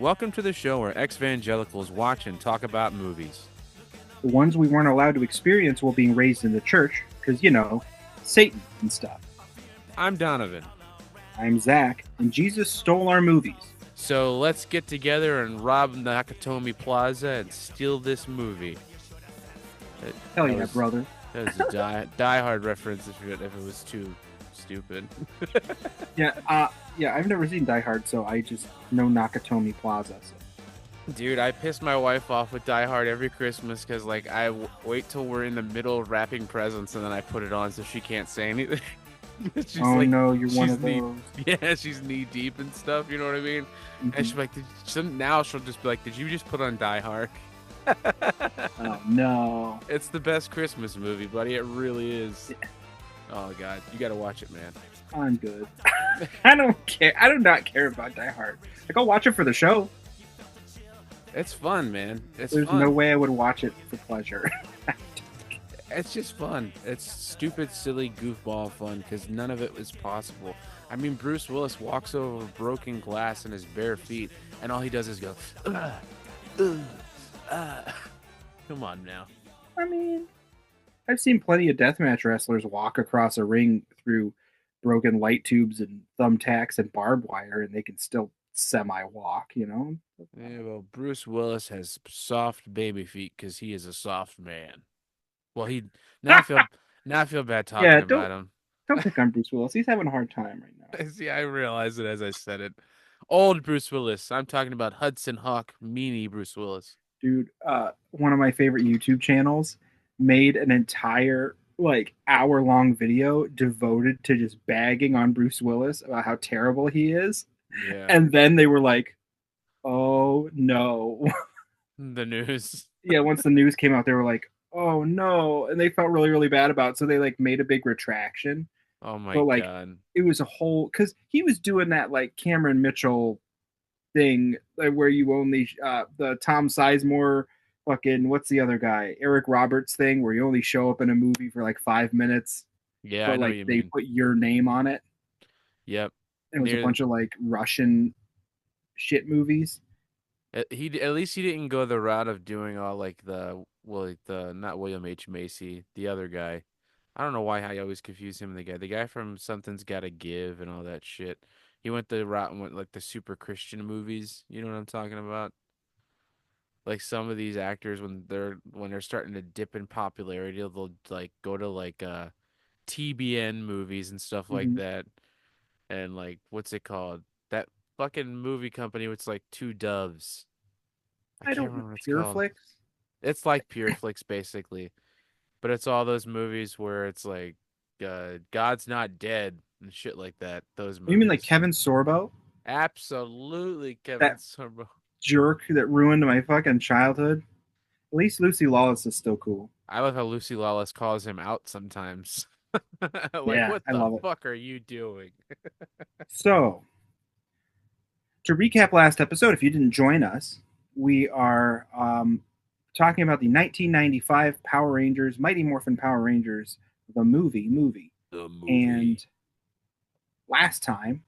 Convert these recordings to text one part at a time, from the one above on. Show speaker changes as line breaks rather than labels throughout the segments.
Welcome to the show where ex-evangelicals watch and talk about movies.
The ones we weren't allowed to experience while being raised in the church, because, Satan and stuff.
I'm Donovan.
I'm Zach, and Jesus stole our movies.
So let's get together and rob Nakatomi Plaza and steal this movie.
Hell yeah, brother.
That was a Die Hard reference if it was too stupid.
Yeah, I've never seen Die Hard, so I just know Nakatomi Plaza. So.
Dude, I piss my wife off with Die Hard every Christmas because, I wait till we're in the middle of wrapping presents and then I put it on so she can't say anything.
No, you're one of those.
Yeah, she's knee deep and stuff, you know what I mean? Mm-hmm. And she's like, now she'll just be like, did you just put on Die Hard?
Oh, no.
It's the best Christmas movie, buddy. It really is. Oh, God. You got to watch it, man.
I'm good. I don't care. I do not care about Die Hard. I'll watch it for the show.
It's fun, man.
There's no way I would watch it for pleasure.
It's just fun. It's stupid, silly, goofball fun because none of it was possible. I mean, Bruce Willis walks over broken glass in his bare feet, and all he does is go, Come on now.
I mean, I've seen plenty of deathmatch wrestlers walk across a ring through broken light tubes and thumbtacks and barbed wire, and they can still semi-walk,
Yeah, well, Bruce Willis has soft baby feet because he is a soft man. Well, now I feel bad talking about him.
Don't pick on Bruce Willis. He's having a hard time right now.
See, I realize it as I said it. Old Bruce Willis. I'm talking about Hudson Hawk, meanie Bruce Willis.
Dude, one of my favorite YouTube channels made an entire hour-long video devoted to just bagging on Bruce Willis about how terrible he is.
Yeah.
And then they were like, "Oh no."
The news.
Yeah, once the news came out, they were like, "Oh no," and they felt really, really bad about it. So they made a big retraction.
Oh my god!
It was a whole because he was doing that Cameron Mitchell thing where you only the Tom Sizemore fucking what's the other guy Eric Roberts thing where you only show up in a movie for 5 minutes.
Yeah, but
I know what you mean. Put your name on it.
Yep.
It was a bunch of Russian shit movies.
At least he didn't go the route of doing all the not William H. Macy, the other guy. I don't know why I always confuse him and the guy from Something's Gotta Give and all that shit. He went the route and went the super Christian movies. You know what I'm talking about? Like some of these actors when they're starting to dip in popularity, they'll go to TBN movies and stuff like that. And what's it called? That fucking movie company with two doves.
I don't remember what it's called. Pureflix?
It's like Pureflix basically. But it's all those movies where it's God's Not Dead and shit like that. Those movies.
You mean Kevin Sorbo?
Absolutely, Kevin Sorbo.
Jerk that ruined my fucking childhood. At least Lucy Lawless is still cool.
I love how Lucy Lawless calls him out sometimes. What the fuck are you doing?
So, to recap last episode, if you didn't join us, we are talking about the 1995 Power Rangers, Mighty Morphin Power Rangers, the movie.
The movie.
And last time,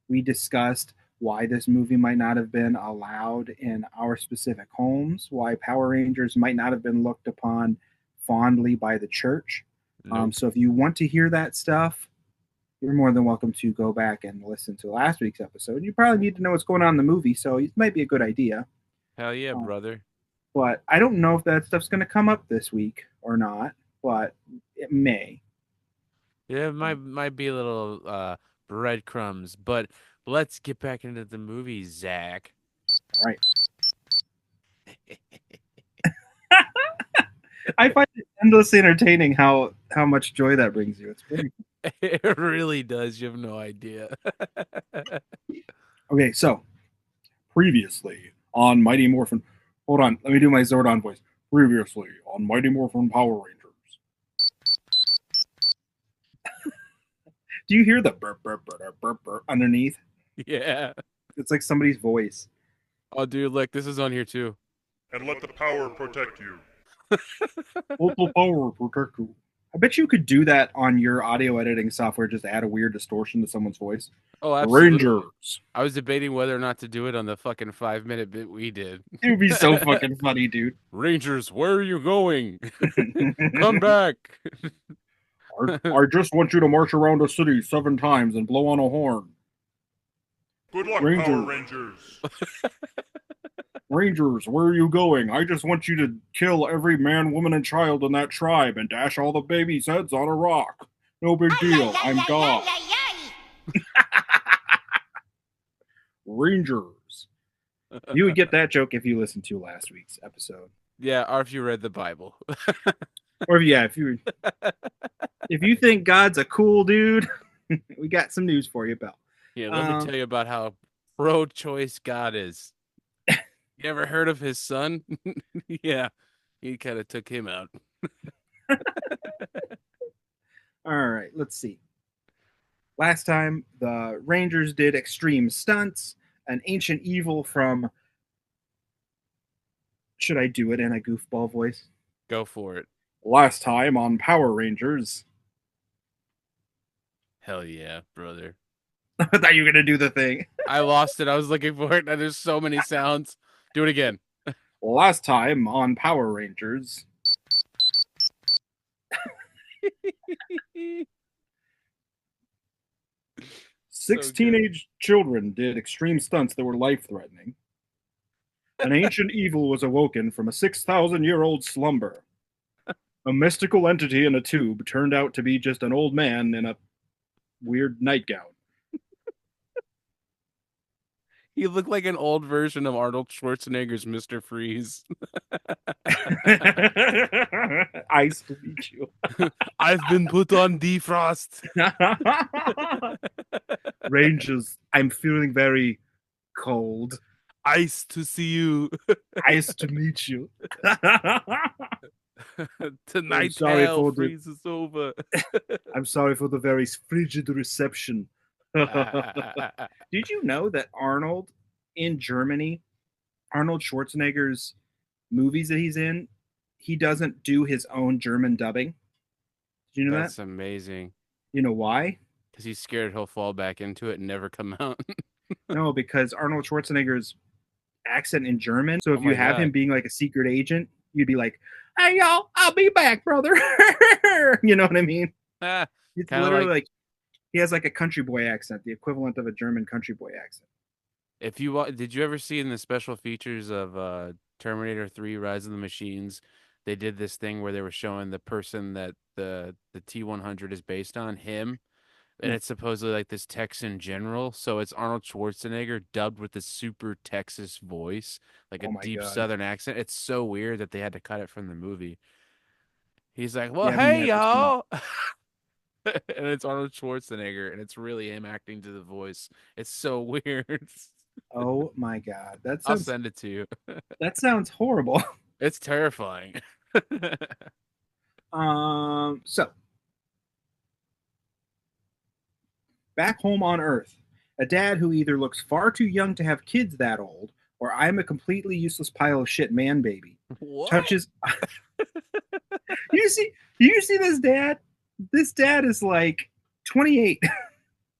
we discussed why this movie might not have been allowed in our specific homes, why Power Rangers might not have been looked upon fondly by the church. Nope. So if you want to hear that stuff, you're more than welcome to go back and listen to last week's episode. You probably need to know what's going on in the movie, so it might be a good idea.
Hell yeah, brother.
But I don't know if that stuff's going to come up this week or not, but it may.
Yeah, it might be a little breadcrumbs, but let's get back into the movie, Zach.
All right. I find it endlessly entertaining how much joy that brings you. It's pretty.
It really does. You have no idea.
Okay, so previously on Mighty Morphin. Hold on, let me do my Zordon voice. Previously on Mighty Morphin Power Rangers. Do you hear the burp, burp, burp, burp, burp underneath?
Yeah.
It's like somebody's voice.
Oh, dude, look, this is on here too.
And let the power protect you.
Let the power protect you. I bet you could do that on your audio editing software. Just add a weird distortion to someone's voice.
Oh, absolutely.
Rangers.
I was debating whether or not to do it on the fucking 5 minute bit we did.
It would be so fucking funny, dude.
Rangers, where are you going? Come back.
I just want you to march around the city 7 times and blow on a horn.
Good luck, Power
Ranger,
Rangers.
Rangers, where are you going? I just want you to kill every man, woman, and child in that tribe and dash all the babies' heads on a rock. No big deal. I'm God. Rangers. You would get that joke if you listened to last week's episode.
Yeah, or if you read the Bible.
Or yeah, if you think God's a cool dude, we got some news for you, pal.
Yeah, let me tell you about how pro-choice God is. You ever heard of his son? Yeah, he kind of took him out.
All right, let's see. Last time, the Rangers did extreme stunts, an ancient evil from. Should I do it in a goofball voice?
Go for it.
Last time on Power Rangers.
Hell yeah, brother.
I thought you were going to do the thing.
I lost it. I was looking for it, and there's so many sounds. Do it again.
Last time on Power Rangers. 6
So
teenage children did extreme stunts that were life threatening. An ancient evil was awoken from a 6,000-year-old slumber. A mystical entity in a tube turned out to be just an old man in a weird nightgown.
He looked like an old version of Arnold Schwarzenegger's Mr. Freeze.
Ice to meet you.
I've been put on defrost.
Rangers, I'm feeling very cold.
Ice to see you.
Ice to meet you.
Tonight
sorry
hell
for the-
freezes over.
I'm sorry for the very frigid reception. Did you know that Arnold in Germany, Arnold Schwarzenegger's movies that he's in, he doesn't do his own German dubbing? Did you know
That's
that?
amazing.
You know why?
Because he's scared he'll fall back into it and never come out.
No, because Arnold Schwarzenegger's accent in German. So if
Oh
you
my
have him
God.
being like a secret agent, you'd be like, "Hey y'all, I'll be back, brother." You know what I mean?
Ah,
It's
kind of
literally
like
like he has like a country boy accent, the equivalent of a German country boy accent.
if you did you ever see in the special features of Terminator 3 Rise of the Machines, they did this thing where they were showing the person that the T-100 is based on, him, and
Yeah.
it's supposedly like this Texan general. So it's Arnold Schwarzenegger dubbed with this super Texas voice, like a
Oh my
deep
god.
Southern accent. It's so weird that they had to cut it from the movie. He's like, "Well,
Yeah, I've
hey
never seen it.
y'all," and it's Arnold Schwarzenegger, and it's really him acting to the voice. It's so weird.
Oh my god.
I'll send it to you.
That sounds horrible.
It's terrifying.
So back home on Earth, a dad who either looks far too young to have kids that old, or I'm a completely useless pile of shit man baby,
What?
touches. You see this dad? This dad is like 28,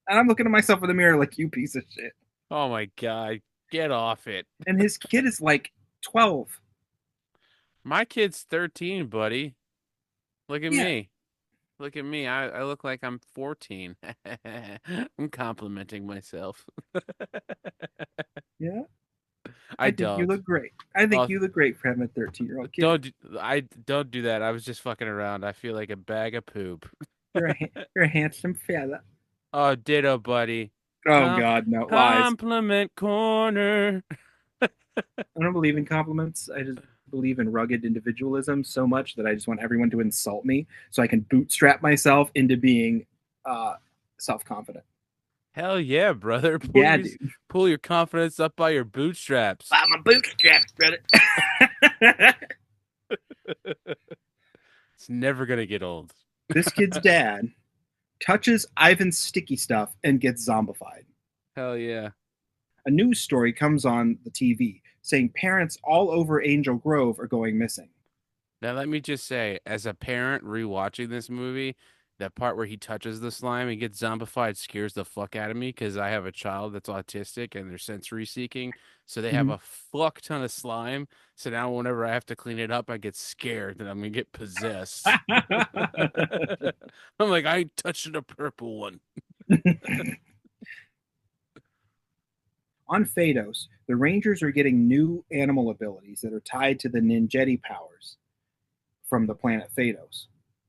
and I'm looking at myself in the mirror like, you piece of shit.
Oh my God. Get off it.
And his kid is like 12.
My kid's 13, buddy. Look at
Yeah,
me. Look at me. I look like I'm 14. I'm complimenting myself.
yeah.
I
I think you
don't.
look great. I think
Oh,
you look great for having a 13-year-old kid.
don't do that. I was just fucking around. I feel like a bag of poop.
You're a handsome fella.
Oh, ditto, buddy.
Oh
Com
God, no lies.
Compliment corner.
I don't believe in compliments. I just believe in rugged individualism so much that I just want everyone to insult me so I can bootstrap myself into being self-confident.
Hell yeah, brother.
Yeah, dude.
Pull your confidence up by your bootstraps.
I'm a bootstraps, brother.
It's never gonna get old.
This kid's dad touches Ivan's sticky stuff and gets zombified.
Hell yeah.
A news story comes on the TV saying parents all over Angel Grove are going missing.
Now, let me just say, as a parent rewatching this movie, that part where he touches the slime and gets zombified scares the fuck out of me because I have a child that's autistic and they're sensory seeking. So they have
Mhm.
a fuck ton of slime. So now whenever I have to clean it up, I get scared that I'm gonna get possessed. I'm like, I ain't touching a purple one.
On Phaedos, the Rangers are getting new animal abilities that are tied to the Ninjetti powers from the planet Phaedos.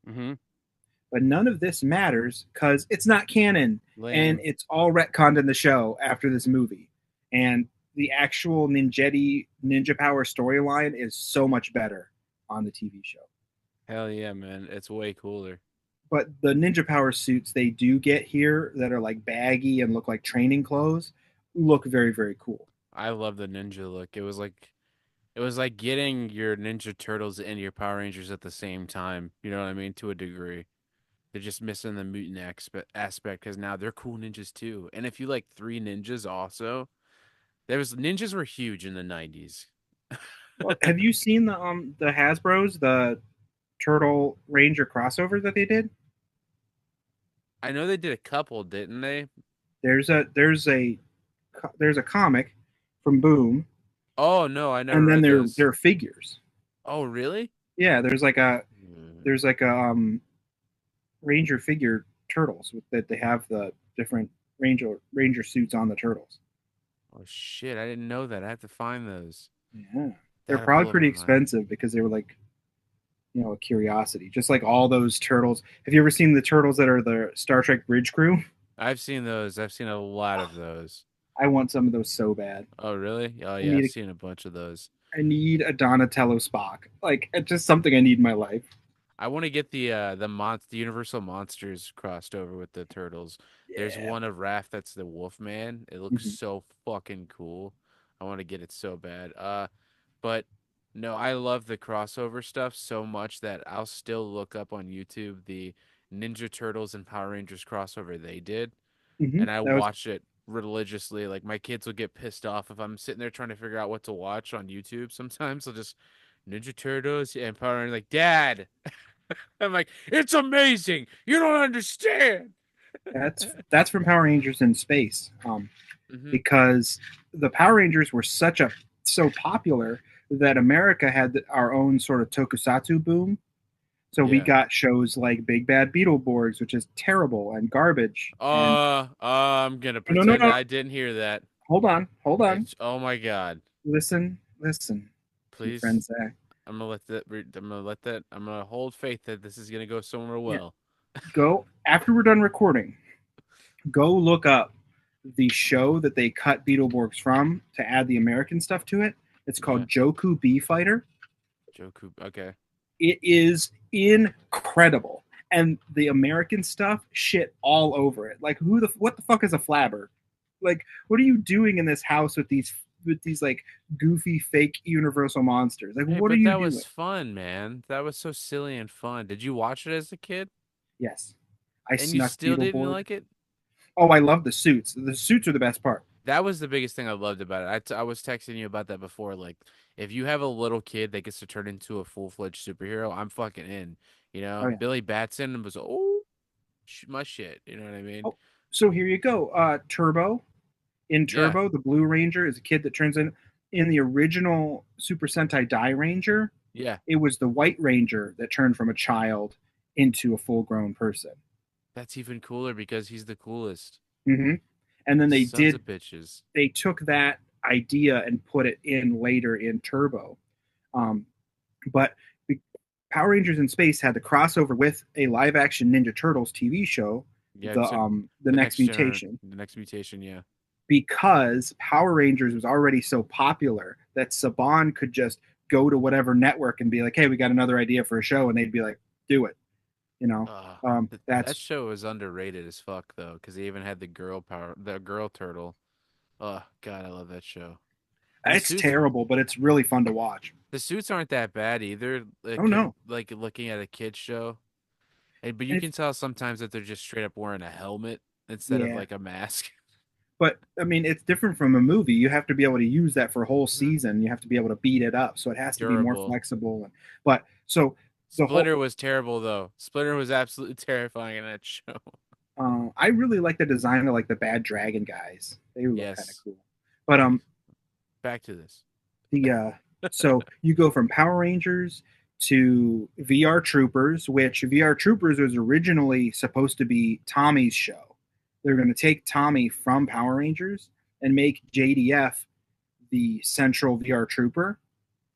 Mm-hmm.
But none of this matters because it's not canon and
Lame.
it's all retconned in the show after this movie. And the actual Ninjetti Ninja Power storyline is so much better on the TV show.
Hell yeah, man. It's way cooler.
But the Ninja Power suits they do get here that are like baggy and look like training clothes look very, very cool.
I love the ninja look. It was like getting your Ninja Turtles and your Power Rangers at the same time. You know what I mean? To a degree. They're just missing the mutant aspect because now they're cool ninjas too. And if you like three ninjas also, ninjas were huge in the 90s.
Well, have you seen the Hasbro's the Turtle Ranger crossover that they did?
I know they did a couple, didn't they?
There's a there's a there's a comic from Boom,
Oh no, I never
and then
read
there
those.
there are figures.
Oh really?
Yeah,
Hmm.
there's like a Ranger figure turtles that they have the different Ranger suits on the turtles.
Oh shit, I didn't know that. I have to find those.
Yeah, they're
That'll
probably
blow
pretty
my mind.
expensive because they were like a curiosity, just like all those turtles. Have you ever seen the turtles that are the Star Trek bridge crew?
I've seen those. I've seen a lot of those.
I want some of those so bad.
Oh really? Oh
I
yeah, I've
need
seen a bunch of those.
I need a Donatello Spock. Like it's just something I need in my life.
I want to get the Universal Monsters crossed over with the turtles. There's
Yeah.
one of Raph that's the Wolfman. It looks
Mhm.
so fucking cool. I want to get it so bad. But no, I love the crossover stuff so much that I'll still look up on YouTube the Ninja Turtles and Power Rangers crossover they did, and I
That was
watch it religiously. Like my kids will get pissed off if I'm sitting there trying to figure out what to watch on YouTube. Sometimes I'll just Ninja Turtles and Power Rangers like, Dad. I'm like, it's amazing. You don't understand.
that's from Power Rangers in Space.
Hmm.
Because the Power Rangers were so popular that America had our own sort of tokusatsu boom. So we
Yeah.
got shows like Big Bad Beetleborgs, which is terrible and garbage. And
I'm gonna
no, no,
pretend
no,
I didn't hear that.
hold on,
Oh my God.
listen, my
Please,
friend Zach.
I'm gonna hold faith that this is gonna go somewhere
Yeah,
well.
go after we're done recording. Go look up the show that they cut Beetleborgs from to add the American stuff to it. It's
Yeah.
called Joku Bee Fighter.
Joku. Okay.
It is incredible. And the American stuff, shit all over it. Like what the fuck is a flabber? Like, what are you doing in this house with these like goofy fake universal monsters? Like,
Hey,
what are
but
you
that
doing?
was fun, man. That was so silly and fun. Did you watch it as a kid?
Yes. I
And you
snuck
still didn't
Beetleborg.
like it?
Oh, I love the suits. The suits are the best part.
That was the biggest thing I loved about it. I was texting you about that before. Like, if you have a little kid that gets to turn into a full-fledged superhero, I'm fucking in. You know,
Oh yeah.
Billy Batson was my shit. You know what I mean?
Oh, so here you go. Turbo. In
Yeah,
Turbo, the Blue Ranger is a kid that turns in the original Super Sentai Die Ranger.
yeah.
It was the White Ranger that turned from a child into a full grown person.
That's even cooler because he's the coolest.
Mm-hmm. And then
Sons of bitches.
they took that idea and put it in later in Turbo. Um, but Power Rangers in Space had the crossover with a live action Ninja Turtles TV show,
Yeah, so
the Next Mutation,
the next mutation. Yeah.
because Power Rangers was already so popular that Saban could just go to whatever network and be like, "Hey, we got another idea for a show," and they'd be like, "Do it." You know,
That
that's
show was underrated as fuck though, because they even had the girl turtle. Oh God, I love that show. And
it's terrible, but it's really fun to watch.
the suits aren't that bad either.
Oh no,
Like looking at a kid show, but you
and
can tell sometimes that they're just straight up wearing a helmet instead of
yeah,
like a mask.
But I mean, it's different from a movie. You have to be able to use that for a whole
Mhm.
season. You have to be able to beat it up, so it has to be more
Durable.
flexible. But so the whole,
Splinter was terrible though. Splinter was absolutely terrifying in that show.
I really like the design of like the bad dragon guys. They look kind of
Yes.
cool. But
Any back to this.
the so you go from Power Rangers to VR Troopers, which VR Troopers was originally supposed to be Tommy's show. They're going to take Tommy from Power Rangers and make JDF the central VR Trooper,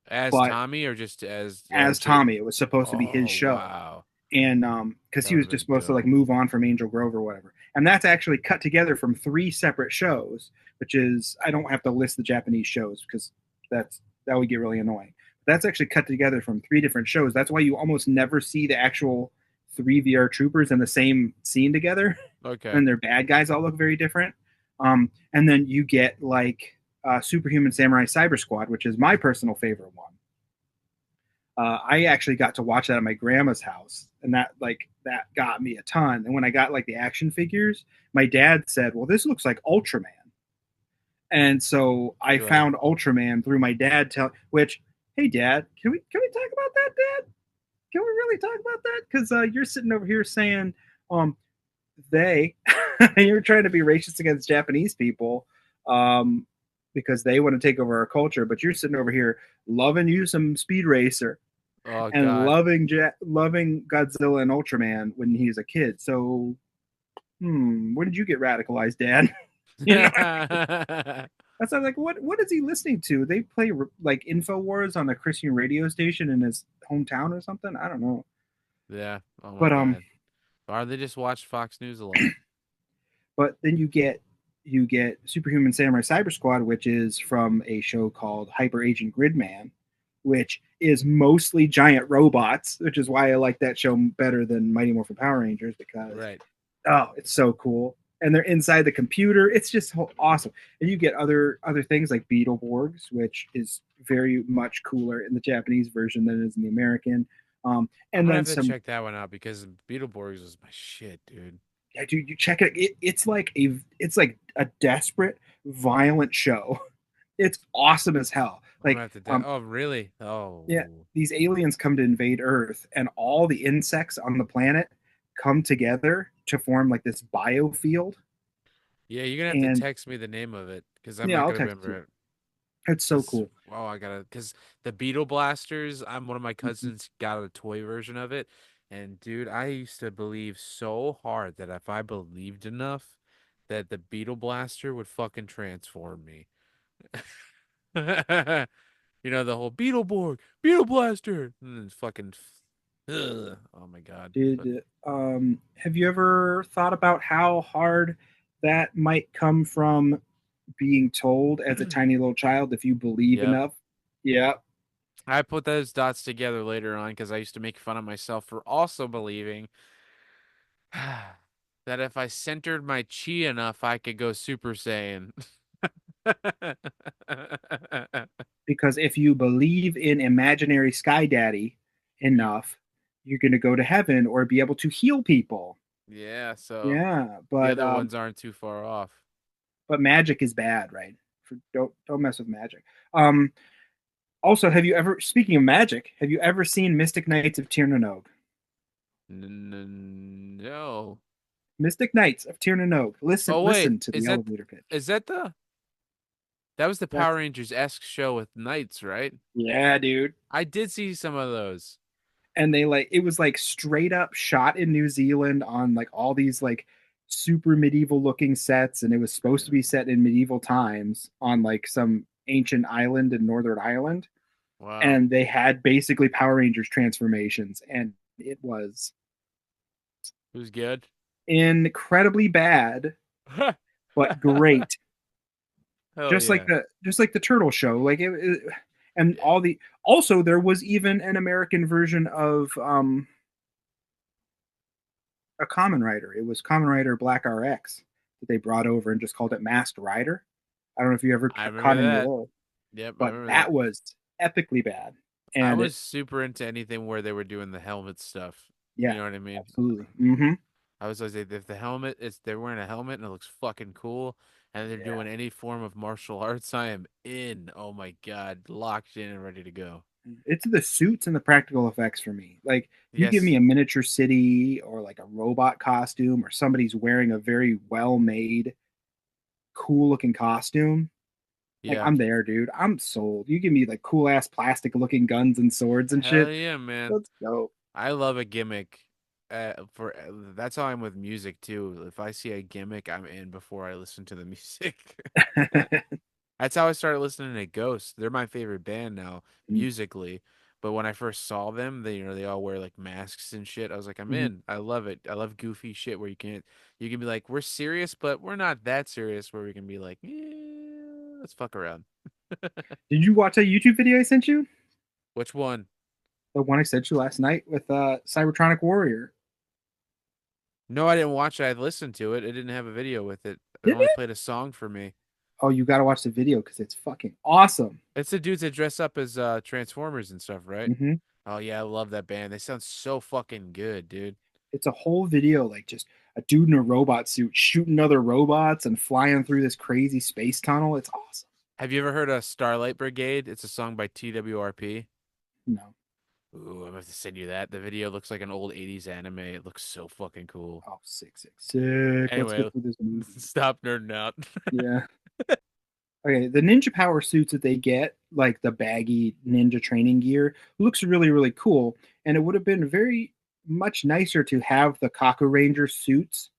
As
but
Tommy or just as
as
Jade?
Tommy, it was supposed to be his
Oh
show,
wow.
and because
That
he
would
was
have
just
been
supposed to like
dope.
move on from Angel Grove or whatever, and that's actually cut together from three separate shows, which is I don't have to list the Japanese shows because that would get really annoying. That's actually cut together from three different shows. That's why you almost never see the actual three VR troopers in the same scene together,
Okay.
and their bad guys all look very different. And then you get like Superhuman Samurai Cyber Squad, which is my personal favorite one. I actually got to watch that at my grandma's house, and that got me a ton. And when I got like the action figures, my dad said, "Well, this looks like Ultraman," and so I
You're like,
found Ultraman through my dad. Which, hey, Dad, can we talk about that, Dad? Can we really talk about that? Because you're sitting over here saying, um, they, you're trying to be racist against Japanese people, um, because they want to take over our culture, but you're sitting over here loving you some Speed Racer
oh
and
God.
loving Godzilla and Ultraman when he was a kid. So, when did you get radicalized, Dad? you know, that's like what is he listening to? They play like Infowars on a Christian radio station in his hometown or something. I don't know,
Yeah. Oh my
but
God. Or they just watch Fox News a lot.
then you get Superhuman Samurai Cyber Squad, which is from a show called Hyper Agent Gridman, which is mostly giant robots, which is why I like that show better than Mighty Morphin Power Rangers because
Right.
it's so cool. And they're inside the computer. It's just awesome. And you get other things like Beetleborgs, which is very much cooler in the Japanese version than it is in the American.
I'm
And
gonna
then
have to
some.
check that one out because Beetleborgs was my shit, dude.
Yeah, dude, you check it. It's like a desperate, violent show. It's awesome as hell.
I'm gonna
Like,
have to. Oh, really?
yeah,
Oh,
these aliens come to invade Earth, and all the insects on the planet come together to form like this biofield.
yeah. You're gonna have to
And
text me the name of it because I'm
yeah,
not
I'll
gonna
text you.
remember it.
It's so
Cause
cool.
oh, I gotta. Cause the Beetle Blasters. I'm one of my
Mhm.
cousins got a toy version of it, and dude, I used to believe so hard that if I believed enough, that the Beetle Blaster would fucking transform me. The whole Beetleborg, Beetle Blaster, and then it's fucking. Ugh. Oh my God. But
Have you ever thought about how hard that might come from being told as a tiny little child if you believe
yep.
enough? Yeah,
I put those dots together later on because I used to make fun of myself for also believing that if I centered my chi enough, I could go Super Saiyan.
because if you believe in imaginary Sky Daddy
You,
enough, you're going to go to heaven or be able to heal people.
yeah, so
Yeah,
the
but
other ones aren't too far off.
magic is bad, right? Don't mess with magic. Um, Also, have you ever, speaking of magic, have you ever seen Mystic Knights of Tirnanog?
No.
Mystic Knights of Tirnanog. Listen,
Oh wait,
listen to the elevator pitch.
is that the that was the Power
That's
Rangers-esque show with knights, right?
yeah, dude.
I did see some of those.
And it was like straight up shot in New Zealand on like all these like super medieval looking sets, and it was supposed to
Yeah.
be set in medieval times on like some ancient island in Northern Ireland.
Wow.
And they had basically Power Rangers transformations, and it was
Who's good?
incredibly bad, but great.
Hell yeah.
Just like the turtle show, and all the also there was even an American version of a Common Rider. It was Common Rider Black RX that they brought over and just called it Masked Rider. I don't know if you ever
I
caught
remember
any of
that.
those,
Yep, I
but
remember that.
that was epically bad.
I
And
was super into anything where they were doing the helmet stuff. You
yeah,
know what I mean?
absolutely. Mm-hmm.
I was always like, if the helmet is they're wearing a helmet and it looks fucking cool, and they're
Yeah.
doing any form of martial arts, I am in. Oh my God, locked in and ready to go.
It's the suits and the practical effects for me. Like you give me
Yes.
a miniature city or like a robot costume or somebody's wearing a very well made, cool looking costume. Like
Yeah.
I'm there, dude. I'm sold. You give me like cool ass plastic looking guns and swords and
Hell
shit.
yeah, man.
Let's go.
I love a gimmick. For That's how I'm with music too. If I see a gimmick, I'm in before I listen to the music. That's how I started listening to Ghost. They're my favorite band now, musically. But when I first saw them, they all wear like masks and shit. I was like, I'm
Mhm.
in. I love it. I love goofy shit where you can be like, we're serious, but we're not that serious. Where we can be like, yeah, let's fuck around.
Did you watch that YouTube video I sent you?
Which one?
The one I sent you last night with Cybertronic Warrior.
No, I didn't watch it. I listened to it. It didn't have a video with it. It
Did
only
it?
played a song for me.
Oh, you got to watch the video because it's fucking awesome.
It's the dudes that dress up as Transformers and stuff, right?
Hmm.
Oh yeah, I love that band. They sound so fucking good, dude.
It's a whole video like just a dude in a robot suit shooting other robots and flying through this crazy space tunnel. It's awesome.
Have you ever heard of Starlight Brigade? It's a song by TWRP.
No.
Ooh, I'm gonna have to send you that. The video looks like an old 80s anime. It looks so fucking cool.
Oh, sick, sick, sick. Let's get
Anyway,
through this movie.
stop nerding out.
Yeah. Okay, the ninja power suits that they get, like the baggy ninja training gear, looks really, really cool. And it would have been very much nicer to have the Kaku Ranger suits,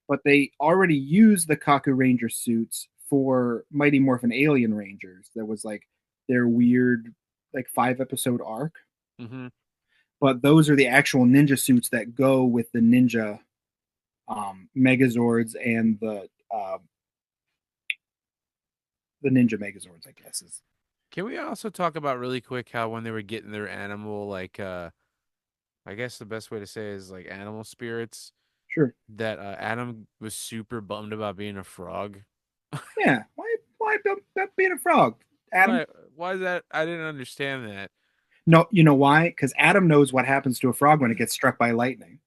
but they already used the Kaku Ranger suits for Mighty Morphin Alien Rangers. That was like their weird, like 5 episode arc.
Hmm.
But those are the actual ninja suits that go with the ninja Megazords and the ninja Megazords, I guess is
Can we also talk about really quick how when they were getting their animal, like, I guess the best way to say is like animal spirits,
sure.
that Adam was super bummed about being a frog.
Yeah, why being a frog, Adam?
Why? Why is that? I didn't understand that.
No, you know why? Because Adam knows what happens to a frog when it gets struck by lightning.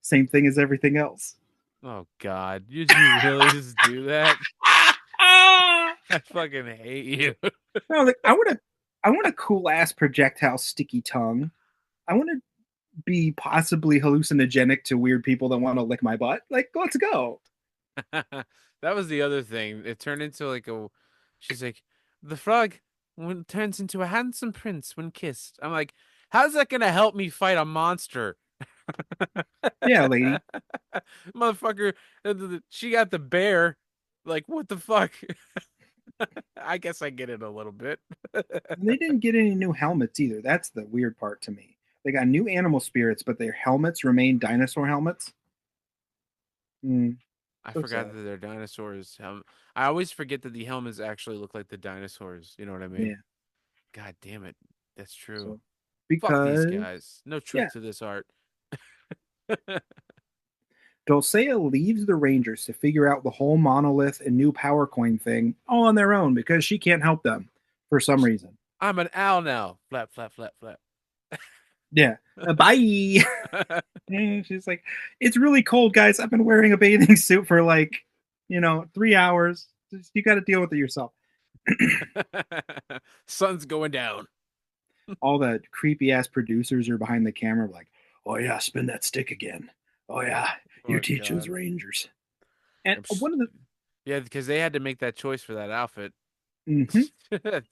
Same thing as everything else.
Oh God, did you really just do that? I fucking hate you.
No, like I want a cool ass projectile sticky tongue. I want to be possibly hallucinogenic to weird people that want to lick my butt. Like, let's go.
That was the other thing. It turned into like a. She's like, the frog turns into a handsome prince when kissed. I'm like, how's that gonna help me fight a monster?
Yeah, lady.
Motherfucker, she got the bear. Like, what the fuck? I guess I get it a little bit.
And they didn't get any new helmets either. That's the weird part to me. They got new animal spirits, but their helmets remain dinosaur helmets. Mm,
I
so
forgot
sad.
that they're dinosaurs. I always forget that the helmets actually look like the dinosaurs. You know what I mean?
Yeah.
God damn it. That's true.
So
Fuck these
because
guys. No truth
yeah,
to this art.
Dulcea leaves the Rangers to figure out the whole monolith and new power coin thing all on their own because she can't help them for some reason.
I'm an owl now. Flap, flap, flap, flap.
Yeah. Bye. And she's like, it's really cold, guys. I've been wearing a bathing suit for like, 3 hours. You got to deal with it yourself.
Sun's going down.
All the creepy ass producers are behind the camera, like, oh yeah, spin that stick again. Oh yeah, you
Oh
teach those
God.
Rangers. And
I'm s-
one of the,
Yeah, because they had to make that choice for that outfit.
mhm,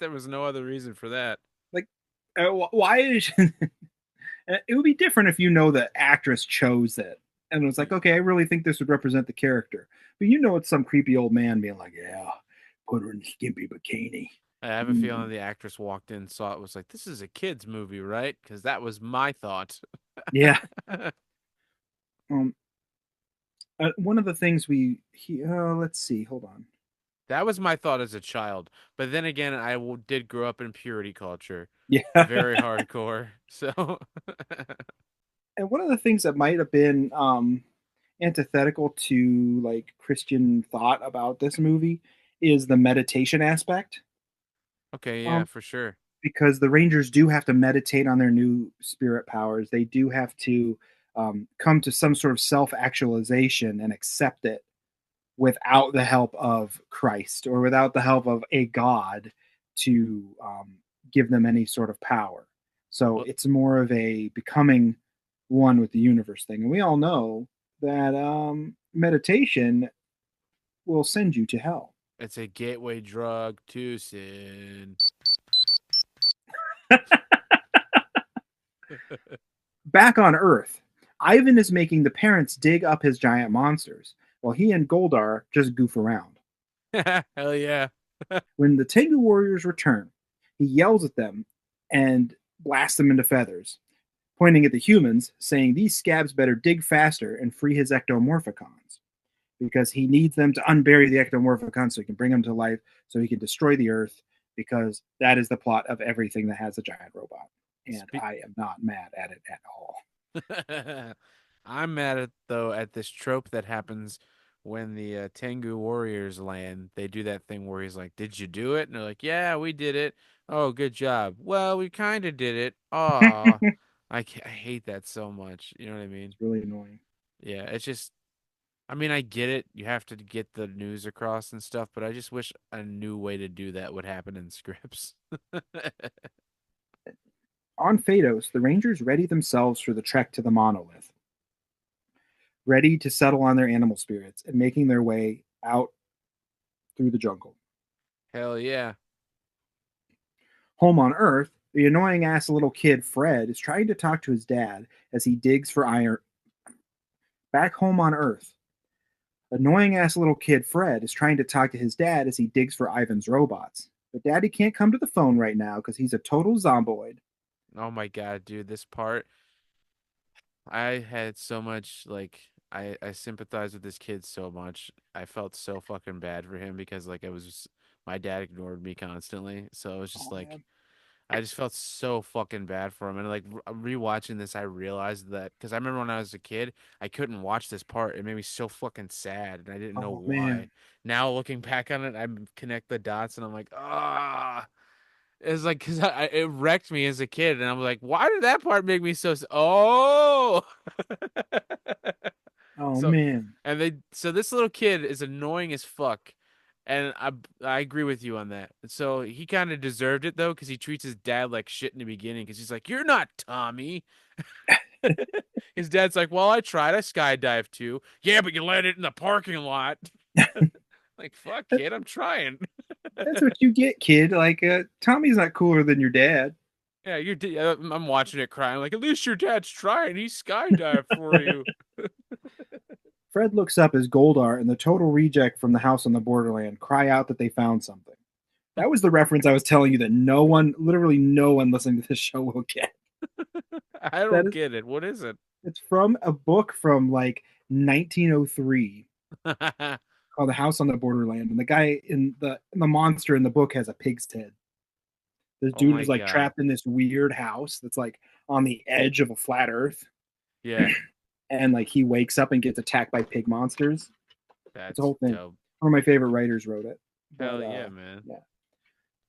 There was no other reason for that.
like, why is it would be different if the actress chose it and it was like, okay, I really think this would represent the character. But it's some creepy old man being like, yeah, put her in a skimpy bikini.
I have a
Mm,
feeling the actress walked in, saw it, was like, "This is a kids' movie, right?" Because that was my thought.
yeah. Um, one of the things let's see, hold on.
That was my thought as a child. But then again, did grow up in purity culture,
Yeah.
very hardcore. So,
And one of the things that might have been antithetical to like Christian thought about this movie is the meditation aspect.
okay, yeah,
Um,
for sure.
because the Rangers do have to meditate on their new spirit powers. They do have to come to some sort of self actualization and accept it. without the help of Christ or without the help of a God to give them any sort of power. So
Well,
it's more of a becoming one with the universe thing. And we all know that meditation will send you to hell.
it's a gateway drug to sin.
Back on Earth, Ivan is making the parents dig up his giant monsters, while he and Goldar just goof around.
Hell yeah.
When the Tengu warriors return, he yells at them and blasts them into feathers, pointing at the humans, saying these scabs better dig faster and free his ectomorphicons, because he needs them to unbury the ectomorphicons so he can bring them to life, so he can destroy the Earth, because that is the plot of everything that has a giant robot. And
Spe-
I am not mad at it at all.
I'm mad at though at this trope that happens when the Tengu warriors land. They do that thing where he's like, "Did you do it?" And they're like, "Yeah, we did it." Oh, good job. Well, we kind of did it. Aw,
It's
I hate that so much. You know what I mean?
really annoying.
Yeah, it's just. I mean, I get it. You have to get the news across and stuff, but I just wish a new way to do that would happen in scripts.
On Phaedos, the Rangers ready themselves for the trek to the monolith, ready to settle on their animal spirits and making their way out through the jungle.
Hell yeah.
Home on Earth, the annoying ass little kid Fred is trying to talk to his dad as he digs for iron. Back home on Earth, annoying ass little kid Fred is trying to talk to his dad as he digs for Ivan's robots. But daddy can't come to the phone right now because he's a total zomboid.
Oh my God, dude, this part I had so much like I sympathize with this kid so much. I felt so fucking bad for him because like my dad ignored me constantly. So it was just
Oh
like
man.
I just felt so fucking bad for him. And like rewatching this, I realized that because I remember when I was a kid, I couldn't watch this part. It made me so fucking sad, and I didn't know
Oh
why.
man.
Now looking back on it, I connect the dots, and I'm like, ah. It's like because it wrecked me as a kid, and I'm like, why did that part make me so? Oh,
Oh
so
man.
so this little kid is annoying as fuck, and I agree with you on that. So he kind of deserved it though, because he treats his dad like shit in the beginning, because he's like, "You're not Tommy." His dad's like, "Well, I tried. I skydived too." Yeah, but you landed in the parking lot. Like, fuck, kid, I'm trying.
That's what you get, kid. Like, Tommy's not cooler than your dad.
Yeah, I'm watching it crying. Like, at least your dad's trying. He skydived for you.
Fred looks up as Goldar and the total reject from the house on the borderland cry out that they found something. That was the reference I was telling you that no one, literally no one listening to this show will get.
I
That
don't
is,
get it. What is it?
it's from a book from like 1903 called The House on the Borderland, and the guy in the monster in the book has a pig's head. This
Oh
dude
my
is like
God.
trapped in this weird house that's like on the edge of a flat Earth,
Yeah,
and like he wakes up and gets attacked by pig monsters. It's a
that's
whole thing.
dope.
One of my favorite writers wrote it, but
Hell yeah, man.
yeah,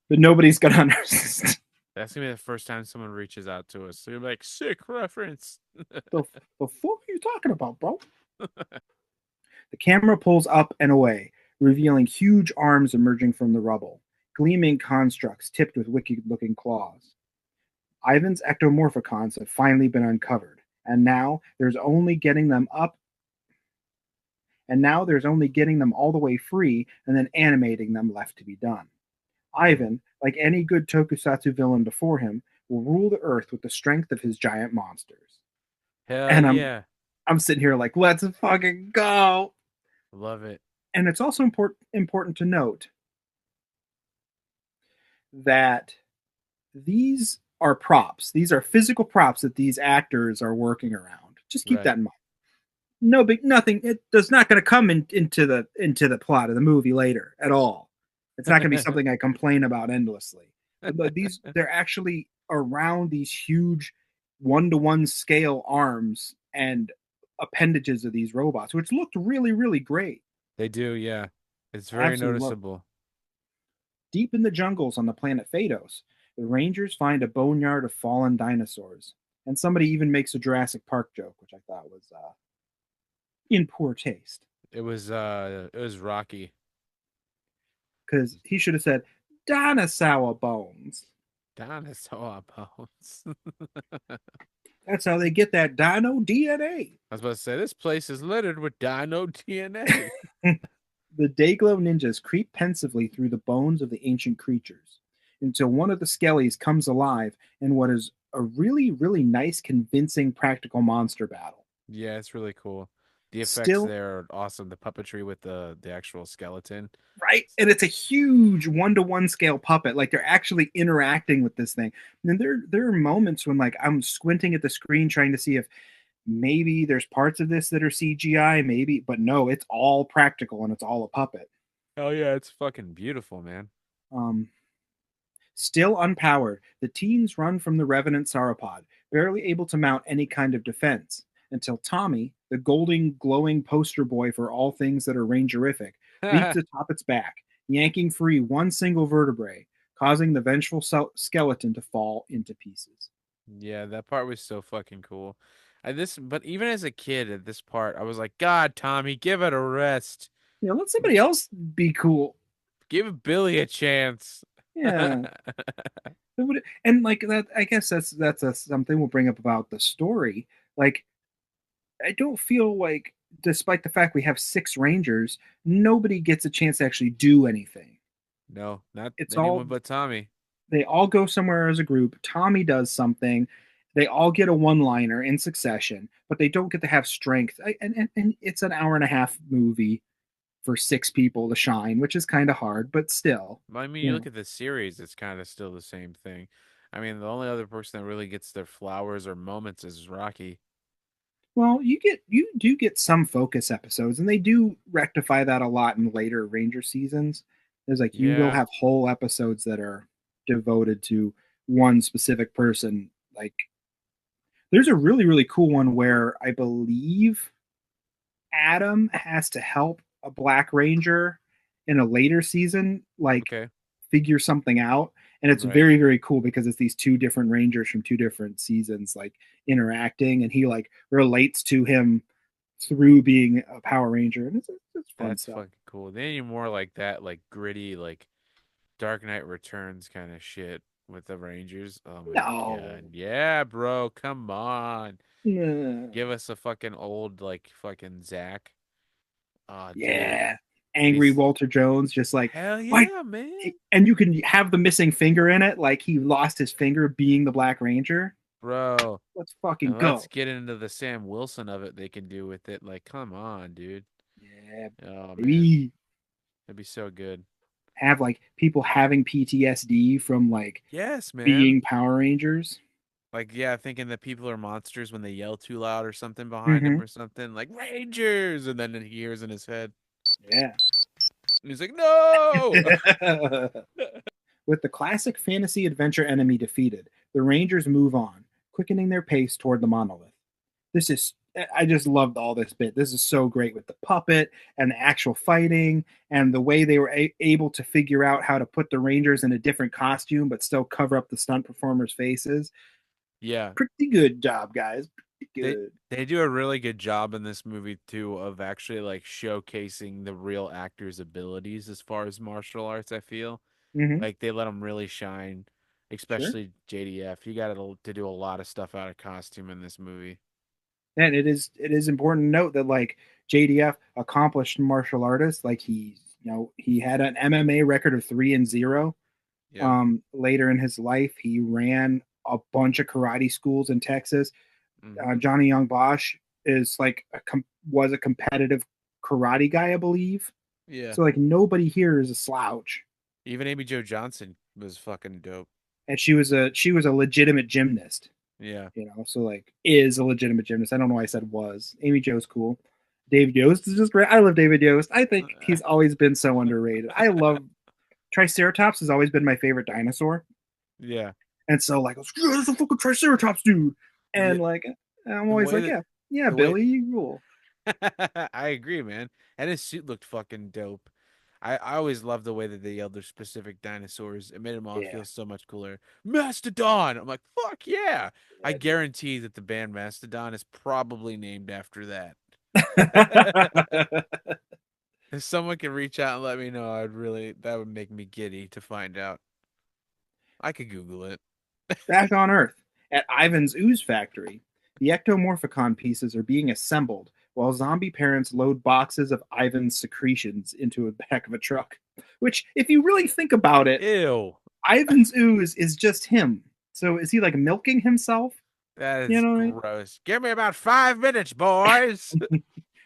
but nobody's gonna understand.
That's gonna be the first time someone reaches out to us. So you're like, sick reference.
the, the fuck are you talking about, bro? The camera pulls up and away, revealing huge arms emerging from the rubble, gleaming constructs tipped with wicked looking claws. Ivan's ectomorphicons have finally been uncovered, and there's only getting them all the way free and then animating them left to be done.
Mm.
Ivan, like any good tokusatsu villain before him, will rule the earth with the strength of his giant monsters.
Hell
And I'm
yeah.
I'm sitting here like, let's fucking go.
Love it.
And it's also important to note that these are props. These are physical props that these actors are working around. Just keep
Right.
that in mind. No big nothing. It does not going to come into the plot of the movie later at all. It's not going to be something I complain about endlessly. But they're actually around these huge one-to-one scale arms and appendages of these robots, which looked really really great.
They do, yeah. It's
I
very
absolutely love it.
noticeable.
Deep in the jungles on the planet Phaedos, the Rangers find a boneyard of fallen dinosaurs, and somebody even makes a Jurassic Park joke, which I thought was in poor taste.
it was Rocky.
because he should have said dinosaur bones.
Dinosaur bones.
That's how they get that dino DNA.
I was about to say this place is littered with dino DNA.
The Dayglow ninjas creep pensively through the bones of the ancient creatures until one of the skellies comes alive in what is a really, really nice, convincing practical monster battle.
Yeah, it's really cool. The effects
Still,
there are awesome. The puppetry with the actual skeleton.
right? And it's a huge 1-to-1 scale puppet. Like they're actually interacting with this thing. And there are moments when like I'm squinting at the screen trying to see if maybe there's parts of this that are CGI, maybe, but no, it's all practical and it's all a puppet.
Oh yeah, it's fucking beautiful, man.
Um, Still unpowered, the teens run from the Revenant sauropod, barely able to mount any kind of defense, until Tommy, the golden, glowing poster boy for all things that are Rangerific, leaps atop its back, yanking free one single vertebrae, causing the vengeful skeleton to fall into pieces.
Yeah, that part was so fucking cool. But even as a kid at this part, I was like, God, Tommy, give it a rest.
Let somebody else be cool.
Give Billy a chance.
Yeah. And like that, I guess something we'll bring up about the story. Like, I don't feel like, despite the fact we have 6 Rangers, nobody gets a chance to actually do anything.
No, not
It's all
anyone but Tommy.
They all go somewhere as a group. Tommy does something. They all get a one-liner in succession, but they don't get to have strength. And it's an hour and a half movie for 6 people to shine, which is kind of hard, but still,
I mean,
you
you
know.
look at the series, it's kind of still the same thing. I mean, the only other person that really gets their flowers or moments is Rocky.
Well, you do get some focus episodes, and they do rectify that a lot in later Ranger seasons. There's like you will
Yeah.
have whole episodes that are devoted to one specific person. Like there's a really really cool one where I believe Adam has to help a Black Ranger in a later season, like
Okay.
figure something out. And it's
Right.
very, very cool because it's these 2 different Rangers from 2 different seasons, like interacting, and he like relates to him through being a Power Ranger, and it's fun
That's
stuff.
fucking cool. They need more like that, like gritty, like Dark Knight Returns kind of shit with the Rangers. Oh my
No,
God. Yeah, bro. Come on.
nah.
Give us a fucking old, like, fucking Zach. Oh, dude.
Yeah, angry
He's
Walter Jones, just like
hell
why.
yeah, man.
And you can have the missing finger in it, like he lost his finger being the Black Ranger.
Bro.
Let's fucking
And let's
go.
get into the Sam Wilson of it they can do with it. Like, come on, dude.
Yeah,
Oh man.
maybe
That'd be so good.
have like people having PTSD from like
Yes, man.
being Power Rangers.
Like, yeah, thinking that people are monsters when they yell too loud or something behind
Mm-hmm.
him or something. Like, Rangers! And then he hears in his head.
Yeah.
And he's like, no!
With the classic fantasy adventure enemy defeated, the Rangers move on, quickening their pace toward the monolith. This is I just loved all this bit. This is so great with the puppet and the actual fighting and the way they were able to figure out how to put the Rangers in a different costume but still cover up the stunt performers' faces.
Yeah.
Pretty good job, guys. Pretty
They
good.
they do a really good job in this movie too of actually like showcasing the real actors' abilities as far as martial arts, I feel.
Mm-hmm.
Like they let them really shine,
Sure.
especially JDF. He got to do a lot of stuff out of costume in this movie.
And it is important to note that like JDF accomplished martial artist, like he had an MMA record of 3-0.
Yep.
Later in his life, he ran a bunch of karate schools in Texas.
Hmm.
Johnny Young Bosch is like was a competitive karate guy, I believe.
Yeah.
So like nobody here is a slouch.
Even Amy Jo Johnson was fucking dope.
And she was a legitimate gymnast.
Yeah.
So like is a legitimate gymnast. I don't know why I said was. Amy Jo's cool. David Yost is just great. I love David Yost. I think he's always been so underrated. I love Triceratops has always been my favorite dinosaur.
Yeah.
And so like, yeah, that's a fucking Triceratops, dude.
Yeah.
And like I'm
The
always
way
like,
that
yeah, yeah,
the way
Billy, you rule.
I agree, man. And his suit looked fucking dope. I always loved the way that they yelled their specific dinosaurs. It made them all
Yeah.
feel so much cooler. Mastodon! I'm like, fuck yeah! I
Yeah,
guarantee that the band Mastodon is probably named after that. If someone could reach out and let me know, that would make me giddy to find out. I could Google it.
Back on Earth, at Ivan's ooze factory, the ectomorphicon pieces are being assembled while zombie parents load boxes of Ivan's secretions into the back of a truck. Which, if you really think about it,
Ew.
Ivan's ooze is just him. So is he like milking himself?
That
You
is
know what I mean?
gross. Give me about 5 minutes, boys.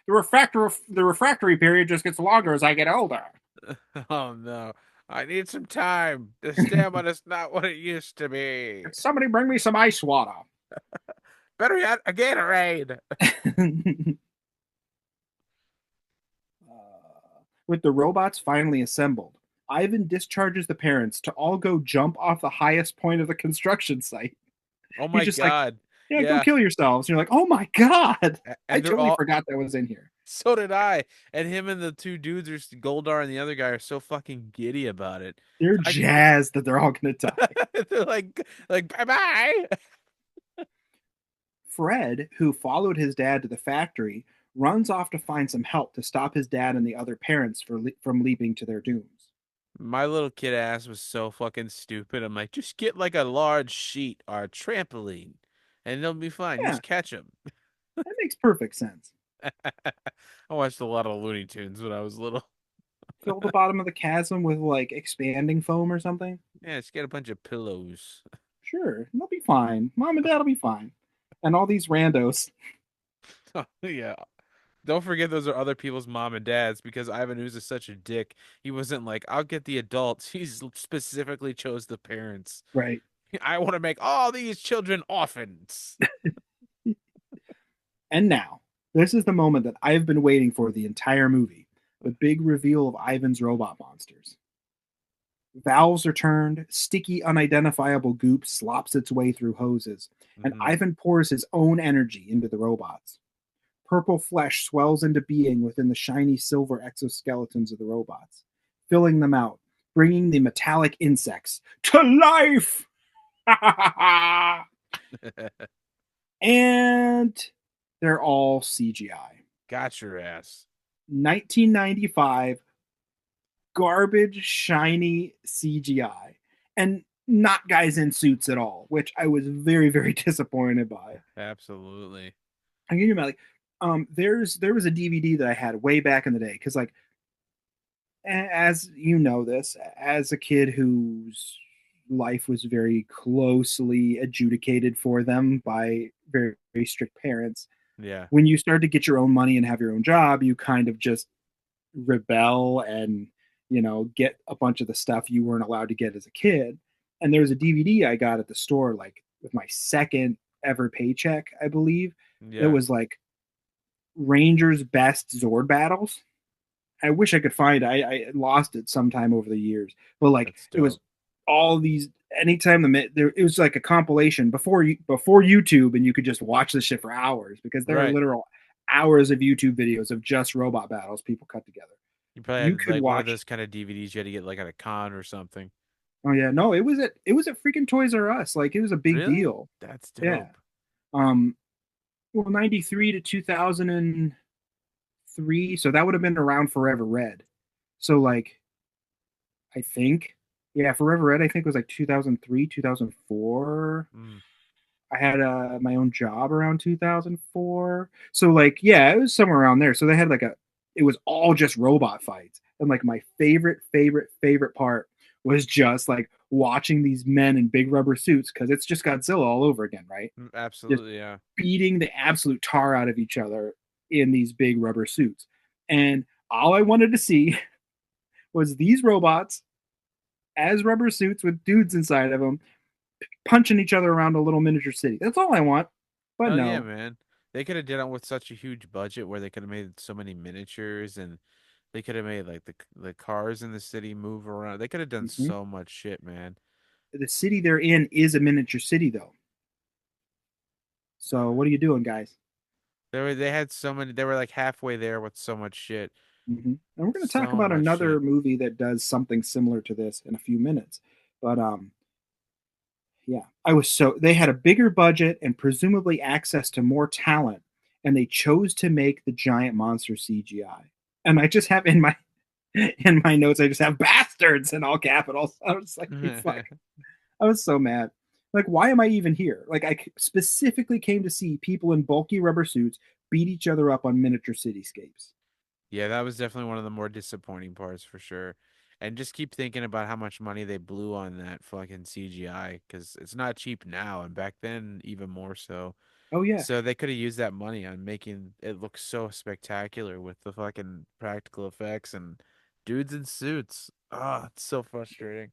The refractory period just gets longer as I get older.
Oh no. I need some time. The stamina's not what it used to be.
Can somebody bring me some ice water?
Better yet, a Gatorade.
With the robots finally assembled, Ivan discharges the parents to all go jump off the highest point of the construction site.
Oh
He's
my
just like,
God.
yeah, go
Yeah.
kill yourselves. And you're like, oh my God. I
And they're
totally
all
forgot that was in here.
so did I. And him and the two dudes are Goldar and the other guy are so fucking giddy about it.
They're
I
jazzed that they're all going to die.
they're like bye-bye.
Fred, who followed his dad to the factory, runs off to find some help to stop his dad and the other parents from leaping to their dooms.
My little kid ass was so fucking stupid. I'm like, just get like a large sheet or a trampoline and they'll be fine.
Yeah,
Just catch them.
that makes perfect sense.
I watched a lot of Looney Tunes when I was little.
Fill the bottom of the chasm with like expanding foam or something.
Yeah, just get a bunch of pillows.
Sure, they'll be fine. Mom and dad will be fine. And all these randos.
Yeah. Don't forget those are other people's mom and dads because Ivan Ooze is such a dick. He wasn't like, I'll get the adults. He specifically chose the parents.
Right.
I want to make all these children orphans.
And now, this is the moment that I've been waiting for the entire movie, the big reveal of Ivan's robot monsters. Valves are turned, sticky, unidentifiable goop slops its way through hoses, and
Hmm.
Ivan pours his own energy into the robots. Purple flesh swells into being within the shiny silver exoskeletons of the robots, filling them out, bringing the metallic insects to life! And they're all CGI.
Got your ass.
1995 garbage, shiny CGI, and not guys in suits at all, which I was very, very disappointed by.
Absolutely.
I can you imagine, like, there was a DVD that I had way back in the day because, like, as you know, this as a kid whose life was very closely adjudicated for them by very, very strict parents.
Yeah.
When you start to get your own money and have your own job, you kind of just rebel and get a bunch of the stuff you weren't allowed to get as a kid. And there was a DVD I got at the store, like with my second ever paycheck, I believe. It
Yeah.
was like Rangers Best Zord Battles. I wish I could find it. I lost it sometime over the years, but like
That's
it was
dope.
all these. Anytime there, it was like a compilation before YouTube, and you could just watch this shit for hours because there are
Right.
literal hours of YouTube videos of just robot battles people cut together.
You probably
You
had
could
like one of
watch.
those kind of DVDs you had to get like at a con or something.
Oh yeah, no, it was at freaking Toys R Us. Like it was a big
Really?
deal.
That's
Yeah.
dope.
Um. Well, 93 to 2003, so that would have been around Forever Red. So like I think, yeah, Forever Red, I think was like 2003, 2004.
Mm.
I had my own job around 2004. So like, yeah, it was somewhere around there. So they had like it was all just robot fights. And like my favorite part was just like watching these men in big rubber suits because it's just Godzilla all over again, right? Just
Absolutely, yeah.
beating the absolute tar out of each other in these big rubber suits. And all I wanted to see was these robots as rubber suits with dudes inside of them punching each other around a little miniature city. That's all I want. But
Hell yeah,
no.
man. They could have done it with such a huge budget where they could have made so many miniatures and they could have made like the cars in the city move around. They could have done
Mhm.
so much shit, man.
The city they're in is a miniature city, though. So what are you doing, guys?
They had so many they were like halfway there with so much shit.
And we're going to talk
So
about
much
another
shit.
movie that does something similar to this in a few minutes. But yeah, I was so they had a bigger budget and presumably access to more talent, and they chose to make the giant monster CGI. And I just have in my notes, I just have bastards in all capitals. I was like, fuck. I was so mad. Like, why am I even here? Like, I specifically came to see people in bulky rubber suits beat each other up on miniature cityscapes.
Yeah, that was definitely one of the more disappointing parts for sure. And just keep thinking about how much money they blew on that fucking CGI because it's not cheap now, and back then even more so.
Oh yeah,
So they could have used that money on making it look so spectacular with the fucking practical effects and dudes in suits. Ah, it's so frustrating.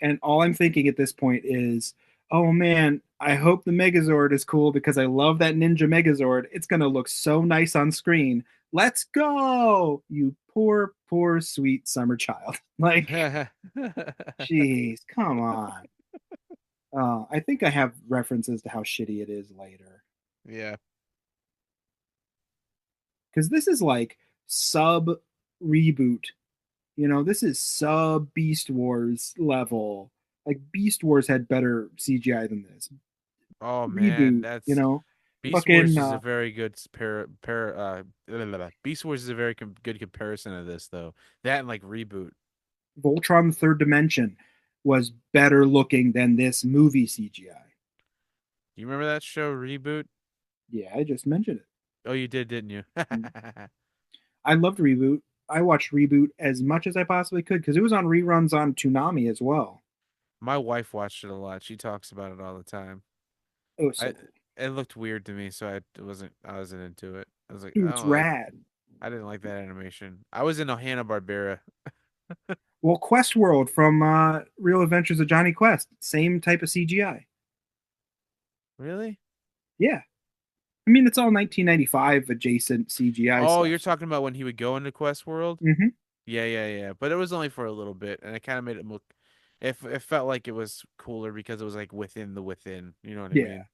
and all I'm thinking at this point is, oh man, I hope the Megazord is cool because I love that Ninja Megazord. It's gonna look so nice on screen. Let's go, you poor, poor, sweet summer child. Like, jeez, come on. I think I have references to how shitty it is later
Yeah.
because this is like sub reboot. You know, this is sub Beast Wars level. Like Beast Wars had better CGI than this.
Oh man,
Reboot, you
that's
know,
Beast
fucking
Wars is a very good blah, blah, blah. Beast Wars is a very good comparison of this though. That and like reboot.
Voltron Third Dimension was better looking than this movie CGI.
You remember that show Reboot?
Yeah, I just mentioned
Oh, you did, didn't you?
it. I loved Reboot. I watched Reboot as much as I possibly could because it was on reruns on Toonami as well.
My wife watched it a lot. She talks about it all the time.
It was so
I
cool.
It looked weird to me, so I wasn't into it. I was like,
Dude, it's
oh,
rad.
I didn't like that animation. I was into Hanna-Barbera.
Well, Quest World from Real Adventures of Johnny Quest, same type of CGI.
Really?
Yeah, I mean it's all 1995 adjacent CGI
Oh,
stuff.
you're talking about when he would go into Quest World?
Hmm.
Yeah, yeah, yeah. But it was only for a little bit, and it kind of made it look. It felt like it was cooler because it was like within the within. You know what I
Yeah,
mean?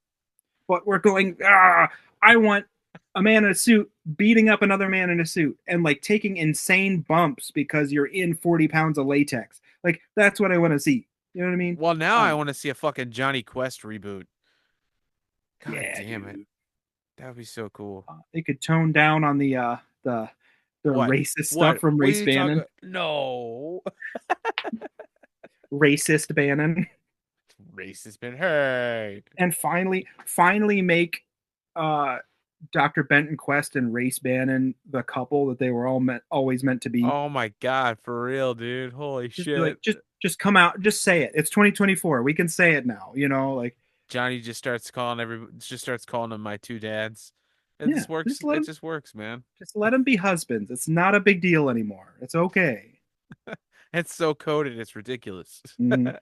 but we're going. Ah, I want a man in a suit beating up another man in a suit and like taking insane bumps because you're in 40 pounds of latex. Like that's what I want to see. You know what I mean?
Well, now I
Um,
want to see a fucking Johnny Quest reboot. God
yeah,
damn it,
dude.
that would be so cool.
They could tone down on the the
What?
racist stuff
What?
from
What are
Race
you talking?
Bannon.
No,
Racist Bannon.
race has been heard.
And finally make uh Dr. Benton Quest and Race Bannon the couple that they were always meant to be.
Oh my god, for real, dude. Holy
Just be
shit.
like, just come out, just say it. It's 2024. We can say it now. You know, like
Johnny just starts calling them my two dads. It
yeah,
just works. It just works, man.
just let them be husbands. It's not a big deal anymore. It's okay.
It's so coded, it's ridiculous.
Mhm.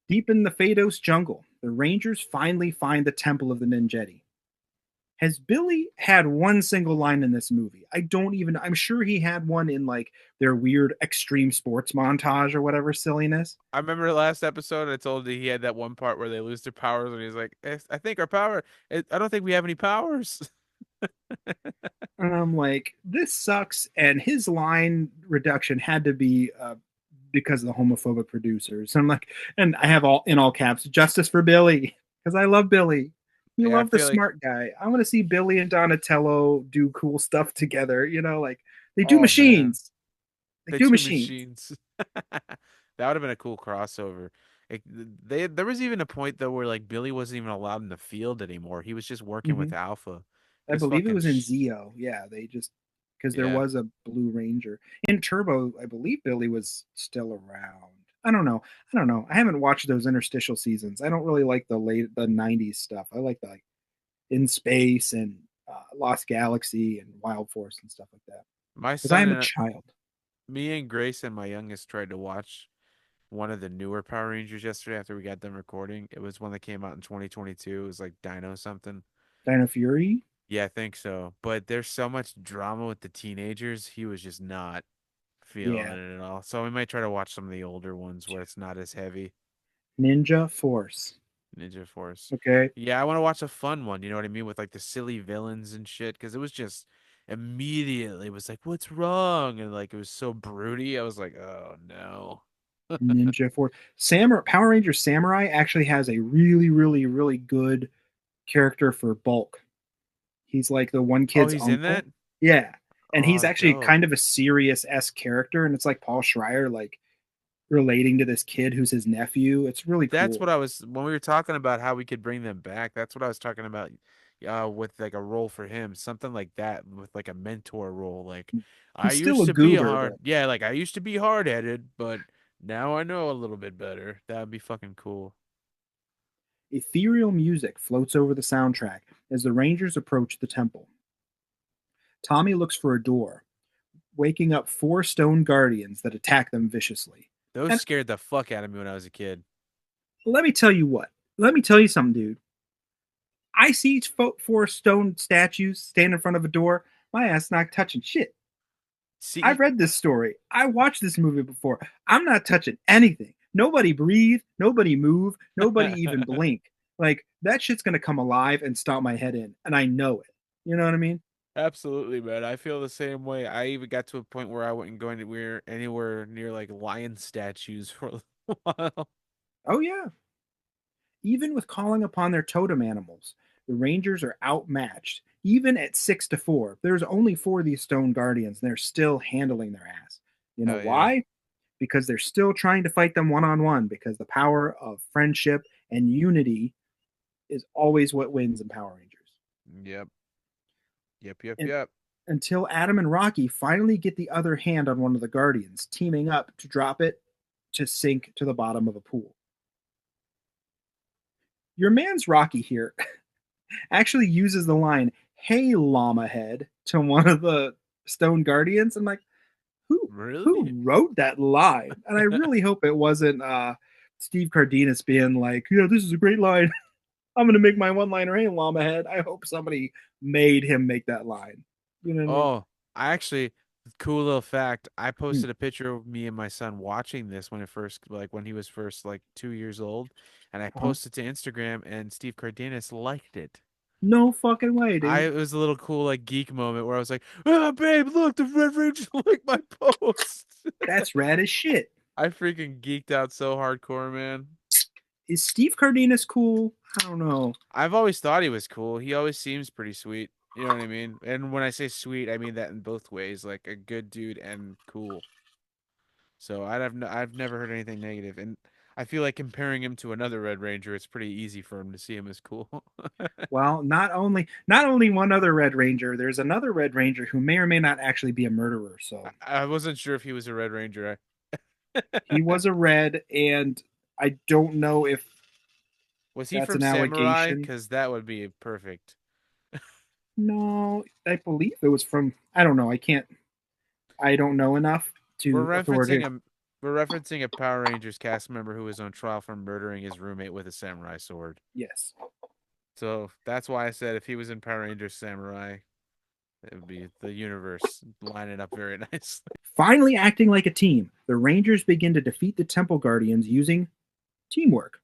Deep in the Phaedos jungle, the Rangers finally find the Temple of the Ninjetti. Has Billy had one single line in this movie? I don't even. I'm sure he had one in like their weird extreme sports montage or whatever silliness.
I remember the last episode. I told you he had that one part where they lose their powers, and he's like, I think our power. I don't think we have any powers."
And I'm like, this sucks. And his line reduction had to be because of the homophobic producers. I'm like, and I have all in all caps, justice for Billy because I love Billy. You
Yeah, I
love the
feel like,
smart guy. I want to see Billy and Donatello do cool stuff together. You know, like they do
oh man,
machines. They
the
do
two
machines.
machines. That would have been a cool crossover. Like, there was even a point though where like Billy wasn't even allowed in the field anymore. He was just working
Hmm.
with Alpha.
I
Cause
believe it
fucking
was in Zeo. Yeah, they just because there
yeah.
was a Blue Ranger in Turbo. I believe Billy was still around. I don't know. I don't know. I haven't watched those interstitial seasons. I don't really like the '90s stuff. I like the like In Space and Lost Galaxy and Wild Force and stuff like that.
My
Because I
son
am a
and
child.
me and Grace and my youngest tried to watch one of the newer Power Rangers yesterday after we got done recording. It was one that came out in 2022. It was like Dino something.
Dino Fury.
Yeah, I think so. But there's so much drama with the teenagers. He was just not feeling
Yeah.
it at all. So we might try to watch some of the older ones where it's not as heavy.
Ninja Force.
Ninja Force.
Okay.
Yeah, I want to watch a fun one. You know what I mean? With like the silly villains and shit. Because it was just immediately it was like, what's wrong? And like it was so broody. I was like, oh no.
Ninja Force. Power Ranger Samurai actually has a really, really, really good character for Bulk. He's like the one
Oh,
kid's
he's in
uncle.
that?
Yeah. And he's
Oh,
actually
dope.
kind of a serious-esque character, and it's like Paul Schreier, like relating to this kid who's his nephew. It's really
That's
cool.
what I was when we were talking about how we could bring them back. That's what I was talking about with like a role for him, something like that with like a mentor role. Like I
He's still
used
a
to be
goober,
hard.
though.
Yeah, like I used to be hard-headed, but now I know a little bit better. That would be fucking cool.
Ethereal music floats over the soundtrack as the Rangers approach the temple. Tommy looks for a door, waking up four stone guardians that attack them viciously.
Those
And
scared the fuck out of me when I was a kid.
let me tell you what. Let me tell you something, dude. I see four stone statues stand in front of a door. My ass not touching shit. I've
See,
read this story. I watched this movie before. I'm not touching anything. Nobody breathe. Nobody move. Nobody even blink. Like that shit's gonna come alive and stomp my head in, and I know it. You know what I mean?
absolutely, man. I feel the same way. I even got to a point where I wasn't going anywhere near like lion statues for a little while.
Oh yeah. Even with calling upon their totem animals, the Rangers are outmatched. Even at 6-4, there's only four of these stone guardians, and they're still handling their ass. You know
Hell yeah.
why? Because they're still trying to fight them one on one. Because the power of friendship and unity is always what wins in Power Rangers.
Yep. Yep, yep,
And
yep.
until Adam and Rocky finally get the other hand on one of the guardians, teaming up to drop it to sink to the bottom of a pool. Your man's Rocky here actually uses the line "Hey, llama head" to one of the Stone Guardians. I'm like, who
Really?
wrote that line? And I really hope it wasn't Steve Cardenas being like, "Yeah, this is a great line. I'm gonna make my one liner. Hey, llama head." I hope somebody made him make that line. You know what I mean?
Oh, I actually, cool little fact. I
Hmm.
posted a picture of me and my son watching this when he was first like 2 years old, and I
Uh-huh.
posted to Instagram, and Steve Cardenas liked it.
No fucking way, dude.
It was a little cool like geek moment where I was like, "Ah, babe, look, the Red Ranger like my post."
That's rad as shit.
I freaking geeked out so hardcore, man.
Is Steve Cardenas cool? I don't know.
I've always thought he was cool. He always seems pretty sweet. You know what I mean? And when I say sweet, I mean that in both ways, like a good dude and cool. So I've never heard anything negative, and I feel like comparing him to another Red Ranger, it's pretty easy for him to see him as cool.
Well, not only one other Red Ranger, there's another Red Ranger who may or may not actually be a murderer. So
I wasn't sure if he was a Red Ranger.
he was a Red, and I don't know if
Was he
that's
from
an
Samurai?
allegation.
Because that would be perfect.
No, I believe it was from. I don't know. I can't. I don't know enough
We're
to
referencing
authoritative.
a we're referencing a Power Rangers cast member who was on trial for murdering his roommate with a samurai sword.
Yes.
So that's why I said if he was in Power Rangers Samurai, it would be the universe lining up very nicely.
Finally acting like a team, the Rangers begin to defeat the Temple Guardians using teamwork.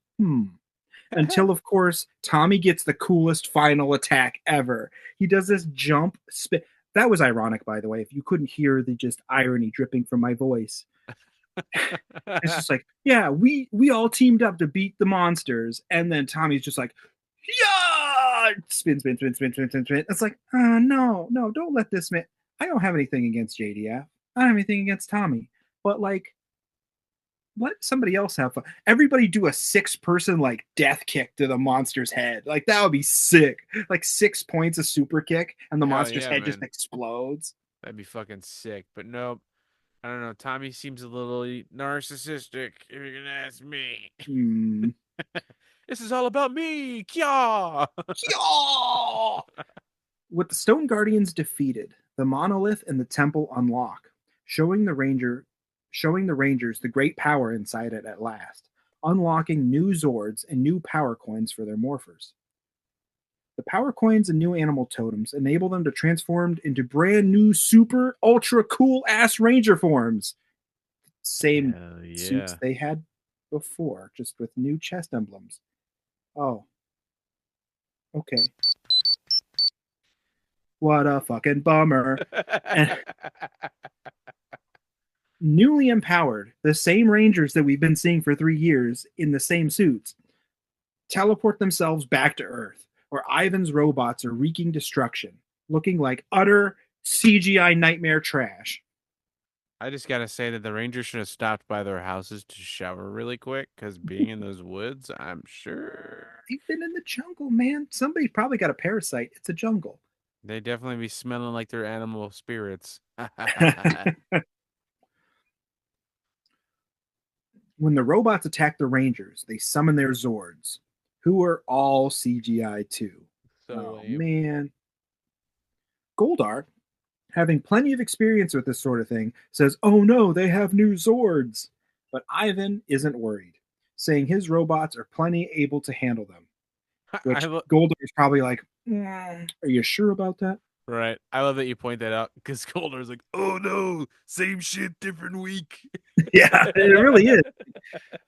Until, of course, Tommy gets the coolest final attack ever. He does this jump spin. That was ironic, by the way, if you couldn't hear the just irony dripping from my voice. It's just like, yeah, we all teamed up to beat the monsters, and then Tommy's just like, yeah, spin, spin, spin, spin, spin, spin, spin. It's like, no, no, don't let this man. I don't have anything against JDF. I don't have anything against Tommy, but like, let somebody else have fun. Everybody do a six-person like death kick to the monster's head. Like that would be sick. Like 6 points of super kick, and the
Hell
monster's
yeah,
head just
man.
explodes.
That'd be fucking sick. But nope. I don't know. Tommy seems a little narcissistic, if you're gonna ask me.
Hmm.
This is all about me. Kya!
Yeah! With the Stone Guardians defeated, the monolith and the temple unlock, showing the Rangers the great power inside it at last, unlocking new Zords and new power coins for their morphers. The power coins and new animal totems enable them to transform into brand new super ultra cool ass ranger forms. Same
Hell
suits
yeah.
they had before, just with new chest emblems. Oh, okay. What a fucking bummer. And newly empowered, the same Rangers that we've been seeing for 3 years in the same suits teleport themselves back to Earth, where Ivan's robots are wreaking destruction, looking like utter CGI nightmare trash.
I just gotta say that the Rangers should have stopped by their houses to shower really quick, because being in those woods, I'm sure
They've been in the jungle, man. Somebody's probably got a parasite. It's a jungle.
they definitely be smelling like their animal spirits.
When the robots attack the Rangers, they summon their Zords, who are all CGI too.
So
Oh
lame.
man. Goldar, having plenty of experience with this sort of thing, says, "Oh no, they have new Zords." But Ivan isn't worried, saying his robots are plenty able to handle them.
I
Which
lo-
Goldar is probably like, "Are you sure about that?"
right. I love that you point that out because Golder's like, oh no, same shit, different week.
Yeah, it really is.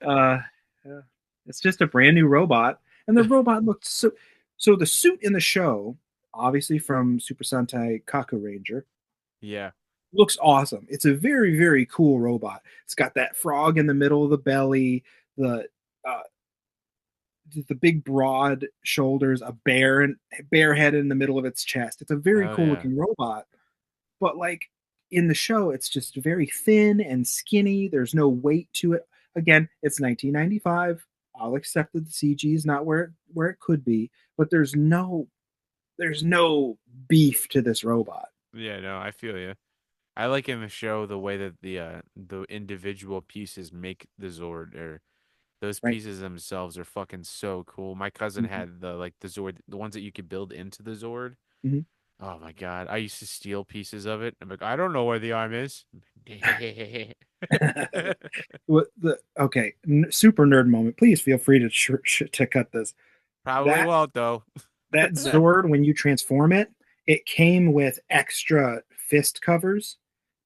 Uh, uh, it's just a brand new robot, and the robot looked so. So the suit in the show, obviously from Super Sentai Kaku Ranger,
Yeah.
looks awesome. It's a very very cool robot. It's got that frog in the middle of the belly, the uh, the big broad shoulders, a bear head in the middle of its chest. It's a very
Hell
cool
yeah.
looking robot, but like in the show, it's just very thin and skinny. There's no weight to it. Again, it's 1995. I'll accept that the CG is not where it could be, but there's no beef to this robot.
Yeah, no, I feel you. I like in the show the way that the individual pieces make the Zord, or those
Right?
pieces themselves are fucking so cool. My cousin
Mm-hmm.
had the Zord, the ones that you could build into the Zord.
Mm-hmm.
Oh my God. I used to steal pieces of it. I'm like, I don't know where the arm is.
Okay, super nerd moment. Please feel free to to cut this.
Probably
That
won't though.
that Zord, when you transform it, it came with extra fist covers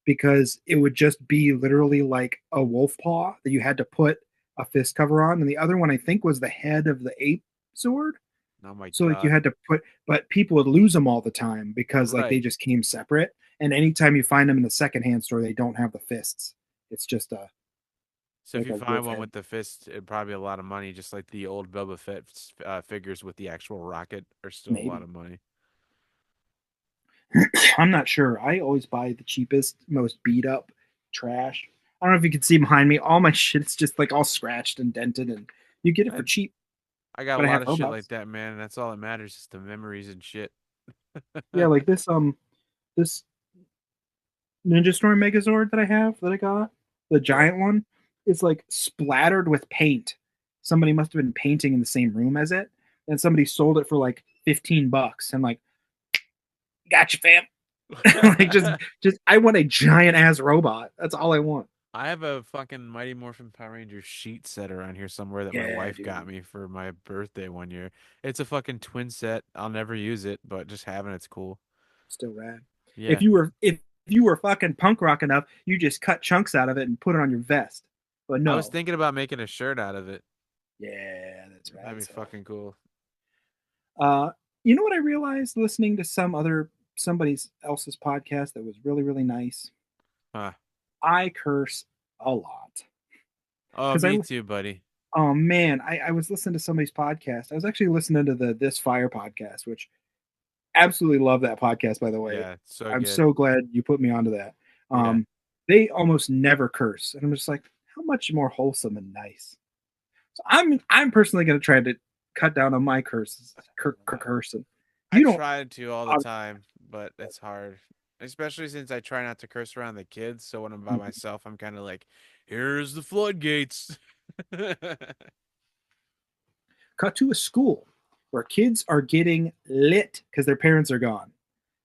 because it would just be literally like a wolf paw that you had to put a fist cover on. And the other one, I think, was the head of the ape sword.
Oh my
So like you
God.
had to put, but people would lose them all the time because like they
Right.
just came separate. And anytime you find them in the secondhand store, they don't have the fists. It's just a
So if
like
you
a
find
wolf
one
head,
with the fist, it'd probably be a lot of money, just like the old Boba Fett figures with the actual rocket are still a lot
maybe.
of money.
I'm not sure. I always buy the cheapest, most beat up trash. I don't know if you can see behind me. All my shit's just like all scratched and dented, and you get it for
I,
cheap.
I got a
But I
lot
have
of shit like
robots.
that, man, and that's all that matters is the memories and shit.
Yeah, like this Ninja Storm Megazord that I have that I got, the
Yeah.
giant one, is like splattered with paint. Somebody must have been painting in the same room as it, and somebody sold it for like $15. And like, gotcha, fam. Like just I want a giant ass robot. That's all I want.
I have a fucking Mighty Morphin Power Rangers sheet set around here somewhere that my
Yeah,
wife
dude.
got me for my birthday one year. It's a fucking twin set. I'll never use it, but just having it's cool.
Still rad.
Yeah.
If you were fucking punk rock enough, you just cut chunks out of it and put it on your vest. But
I was
no.
thinking about making a shirt out of it.
Yeah, that's
That'd
rad
be
stuff.
fucking cool.
Uh, you know what I realized listening to somebody else's podcast that was really really nice.
Huh.
I curse a lot
Oh,
because
me too, buddy.
oh man, I was listening to somebody's podcast. I was actually listening to the This Fire podcast, which absolutely love that podcast. By the way,
Yeah, so
I'm
good.
so glad you put me onto that.
Yeah.
They almost never curse, and I'm just like, how much more wholesome and nice. So I'm personally going to try to cut down on my curses, cursing.
I
You don't.
tried to all the
Uh,
time, but it's hard. Especially since I try not to curse around the kids, so when I'm by
mhm.
myself, I'm kind of like, here's the floodgates.
Cut to a school where kids are getting lit because their parents are gone.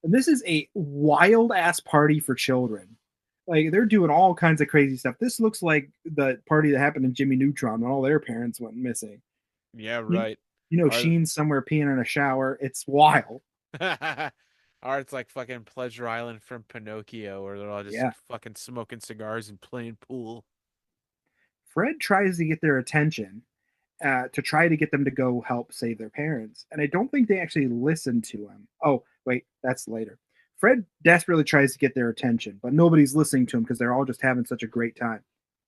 And this is a wild ass party for children. Like they're doing all kinds of crazy stuff. This looks like the party that happened in Jimmy Neutron when all their parents went missing.
Yeah,
You,
right.
you know,
Or
Sheen's somewhere peeing in a shower. It's wild.
or it's like fucking Pleasure Island from Pinocchio, where they're all just
Yeah.
fucking smoking cigars and playing pool.
Fred tries to get their attention to try to get them to go help save their parents. And I don't think they actually listen to him. Oh, wait, that's later. Fred desperately tries to get their attention, but nobody's listening to him because they're all just having such a great time.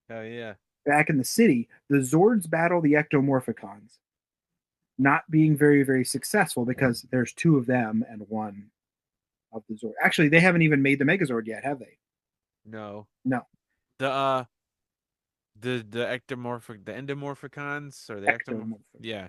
Hell yeah.
Back in the city, the Zords battle the Ectomorphicons. not being very, very successful because there's two of them and one of the Zord. Actually, they haven't even made the Megazord yet, have they?
No.
No,
The the endomorphicons or the
ectomorphic.
yeah.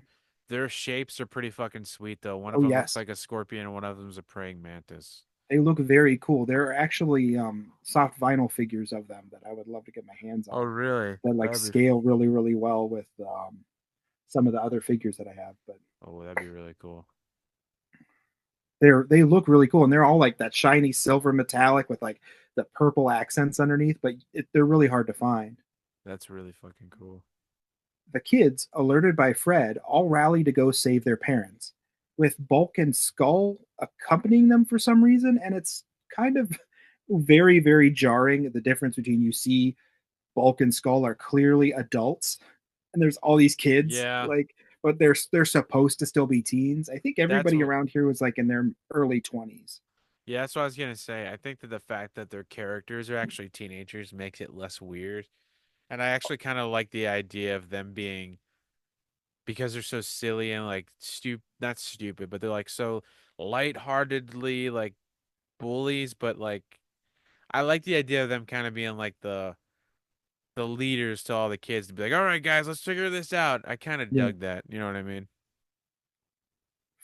Their shapes are pretty fucking sweet though. One of
Oh
them looks
yes,
like a scorpion and one of them's a praying mantis.
they look very cool. There are actually soft vinyl figures of them that I would love to get my hands
Oh
on
really?
that like
That'd be
scale really, really well with some of the other figures that I have. But
that'd be really cool.
they look really cool, and they're all like that shiny silver metallic with like the purple accents underneath. But they're really hard to find.
That's really fucking cool.
The kids, alerted by Fred, all rally to go save their parents, with Bulk and Skull accompanying them for some reason. And it's kind of very, very jarring the difference between you see Bulk and Skull are clearly adults, and there's all these kids,
Yeah.
like, but they're supposed to still be teens. I think
That's
everybody
what
around here was like in their early 20s.
Yeah, that's what I was gonna say. I think that the fact that their characters are actually teenagers makes it less weird. And I actually kind of like the idea of them being because they're so silly and like not stupid, but they're like so lightheartedly like bullies, but like I like the idea of them kind of being like the leaders to all the kids to be like, "All right, guys, let's figure this out." I kind of
Yeah.
dug that. You know what I mean?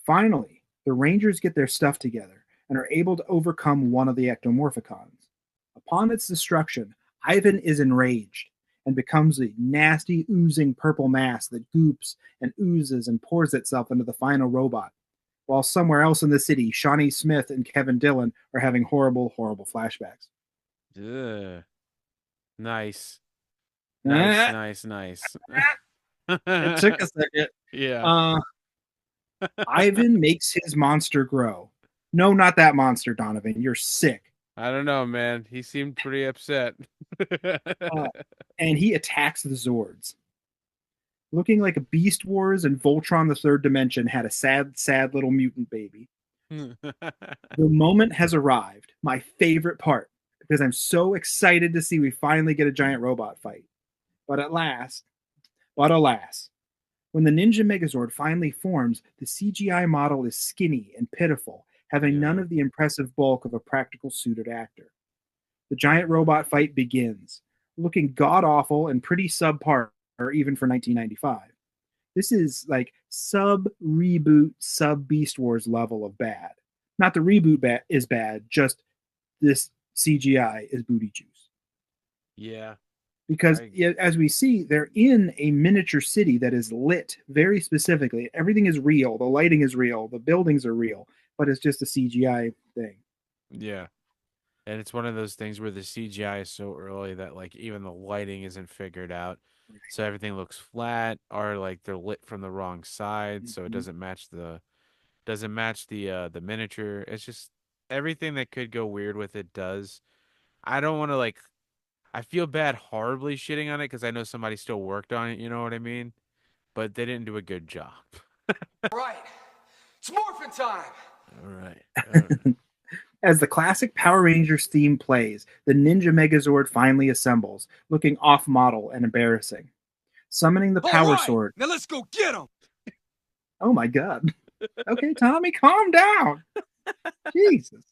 Finally, the Rangers get their stuff together and are able to overcome one of the ectomorphicons. Upon its destruction, Ivan is enraged and becomes a nasty, oozing purple mass that goops and oozes and pours itself into the final robot. While somewhere else in the city, Shawnee Smith and Kevin Dillon are having horrible, horrible flashbacks.
Ugh. Nice. Nice,
Eh,
nice, nice.
it took a second.
Yeah.
Uh, Ivan makes his monster grow. No, not that monster, Donovan. You're sick.
I don't know, man. He seemed pretty upset.
Uh, and he attacks the Zords. Looking like a Beast Wars and Voltron the Third Dimension had a sad, sad little mutant baby. The moment has arrived, my favorite part, because I'm so excited to see we finally get a giant robot fight. But at last, but alas, when the Ninja Megazord finally forms, the CGI model is skinny and pitiful, having none
Yeah.
of the impressive bulk of a practical suited actor. The giant robot fight begins, looking god awful and pretty subpar, even for 1995. This is like sub reboot, sub Beast Wars level of bad. Not the reboot is bad, just this CGI is booty juice.
Yeah.
Because
I
as we see, they're in a miniature city that is lit very specifically. Everything is real. The lighting is real. The buildings are real, but it's just a CGI thing.
yeah. And it's one of those things where the CGI is so early that like even the lighting isn't figured out. So everything looks flat or like they're lit from the wrong side, so it
Mhm.
doesn't match the miniature. It's just everything that could go weird with it does. I don't want to like I feel bad horribly shitting on it because I know somebody still worked on it, you know what I mean? But they didn't do a good job.
Right. It's morphin' time.
All right. All right.
As the classic Power Rangers theme plays, the Ninja Megazord finally assembles, looking off model and embarrassing. Summoning the
All
Power
right.
Sword.
Now let's go get him.
Oh my god. Okay, Tommy, calm down. Jesus.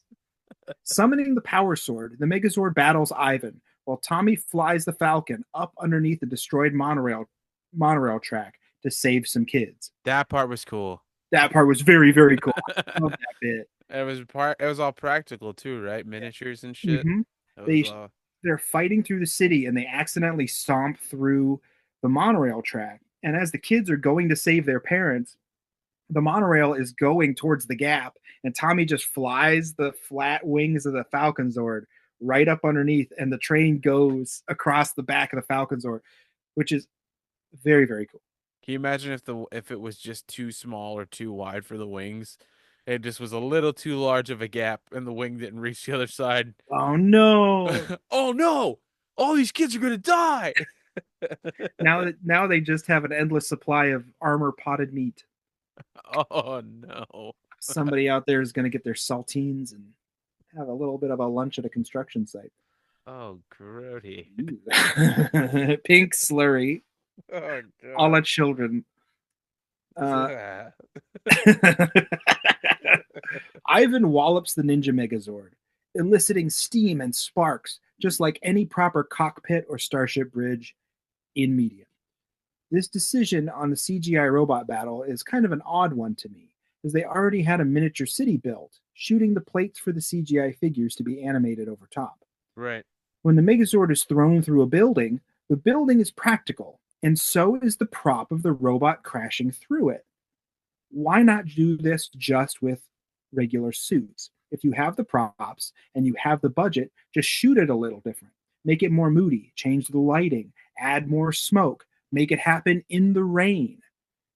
Summoning the Power Sword, the Megazord battles Ivan, while Tommy flies the Falcon up underneath the destroyed monorail track to save some kids.
That part was cool.
That part was very, very cool. I love that bit.
It was all practical too, right? Miniatures and shit.
Mm-hmm.
It was
They
all
they're fighting through the city and they accidentally stomp through the monorail track. And as the kids are going to save their parents, the monorail is going towards the gap, and Tommy just flies the flat wings of the Falcon Zord right up underneath, and the train goes across the back of the Falcon Zord, which is very, very cool.
Can you imagine if it was just too small or too wide for the wings? It just was a little too large of a gap and the wing didn't reach the other side.
Oh no!
Oh no! All these kids are gonna die.
Now they just have an endless supply of armor potted meat.
Oh no.
Somebody out there is going to get their saltines and have a little bit of a lunch at a construction site.
Oh grody.
Pink slurry,
Oh
a la
god.
children. Uh, Ivan wallops the Ninja Megazord, eliciting steam and sparks, just like any proper cockpit or starship bridge in media. This decision on the CGI robot battle is kind of an odd one to me, as they already had a miniature city built, shooting the plates for the CGI figures to be animated over top.
Right.
When the Megazord is thrown through a building, the building is practical, and so is the prop of the robot crashing through it. Why not do this just with regular suits? If you have the props and you have the budget, just shoot it a little different. Make it more moody, change the lighting, add more smoke, make it happen in the rain.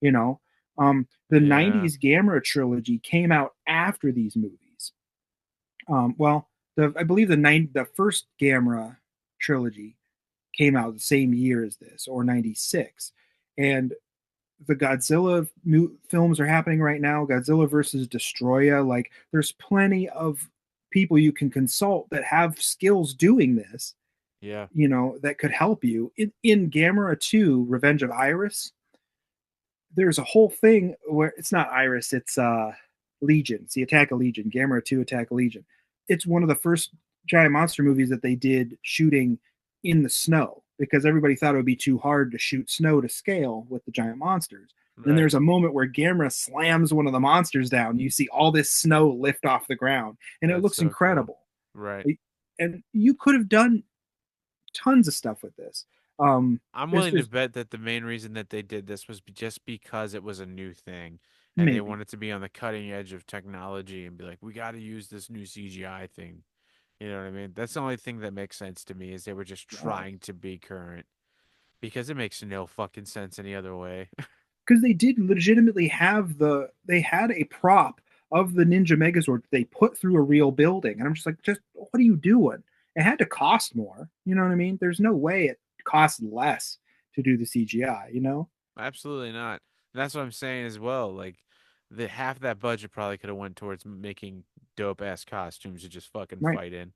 You know, the
Yeah.
90s Gamera trilogy came out after these movies. Well, I believe the first Gamera trilogy came out the same year as this, or 96. And the Godzilla films are happening right now. Godzilla versus Destroya. Like, there's plenty of people you can consult that have skills doing this.
Yeah.
That could help you. In Gamera 2, Revenge of Iris, there's a whole thing where it's not Iris, it's Legion. It's the Attack of Legion. Gamera 2, Attack of Legion. It's one of the first giant monster movies that they did shooting in the snow because everybody thought it would be too hard to shoot snow to scale with the giant monsters. Then
Right.
there's a moment where Gamera slams one of the monsters down. You see all this snow lift off the ground, and it
That's
looks
so cool.
incredible.
Right.
And you could have done tons of stuff with this.
I'm
There's,
willing to
there's
bet that the main reason that they did this was just because it was a new thing and they
maybe
wanted to be on the cutting edge of technology and be like, we got to use this new CGI thing. You know what I mean? That's the only thing that makes sense to me is they were just trying to be current because it makes no fucking sense any other way.
because they did legitimately have they had a prop of the Ninja Megazord they put through a real building, and I'm just like, just what are you doing? It had to cost more. You know what I mean? There's no way it costs less to do the CGI.
Absolutely not. That's what I'm saying as well. Like the half that budget probably could have went towards making dope ass costumes to just fucking
Right.
fight in.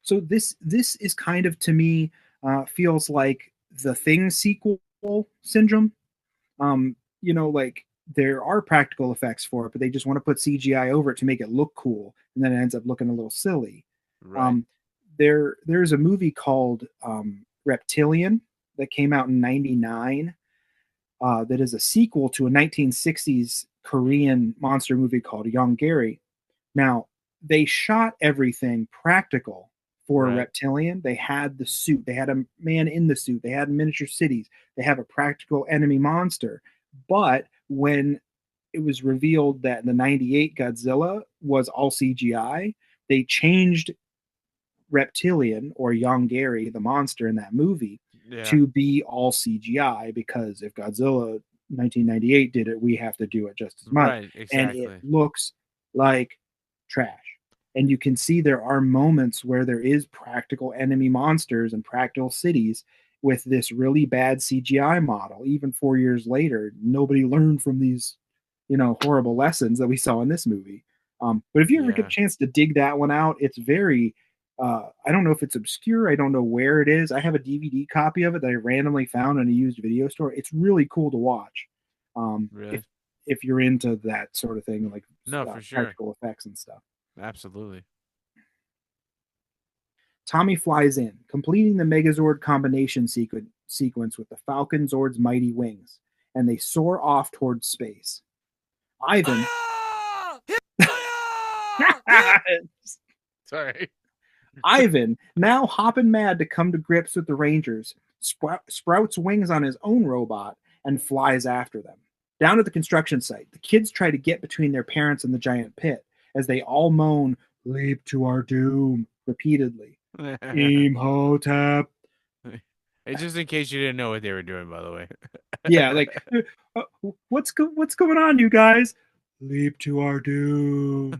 So this is kind of to me feels like the Thing sequel syndrome. Like there are practical effects for it, but they just want to put CGI over it to make it look cool, and then it ends up looking a little silly.
Right.
Um, there's a movie called Reptilian that came out in '99. That is a sequel to a 1960s Korean monster movie called Young Gary. Now, they shot everything practical for a
Right.
Reptilian. They had the suit, they had a man in the suit, they had miniature cities, they have a practical enemy monster. But when it was revealed that the 98 Godzilla was all CGI, they changed Reptilian or Young Gary, the monster in that movie,
Yeah.
to be all CGI because if Godzilla 1998 did it, we have to do it just as much.
Right.
And it
Exactly.
looks like trash. And you can see there are moments where there is practical enemy monsters and practical cities with this really bad CGI model. Even 4 years later, nobody learned from these, horrible lessons that we saw in this movie. But if you ever get a
Yeah.
chance to dig that one out, it's very I don't know if it's obscure. I don't know where it is. I have a DVD copy of it that I randomly found in a used video store. It's really cool to watch. If
Really?
you're into that sort of thing, like
No, for sure.
practical effects and stuff.
Absolutely.
Tommy flies in, completing the Megazord combination sequence with the Falcon Zord's mighty wings, and they soar off towards space. Ivan.
Sorry.
Ivan, now hopping mad to come to grips with the Rangers, sprouts wings on his own robot and flies after them. Down at the construction site, the kids try to get between their parents and the giant pit as they all moan, "Leap to our doom," repeatedly. Imhotep.
It's just in case you didn't know what they were doing, by the way.
Yeah, like, what's going on, you guys? Leap to our doom.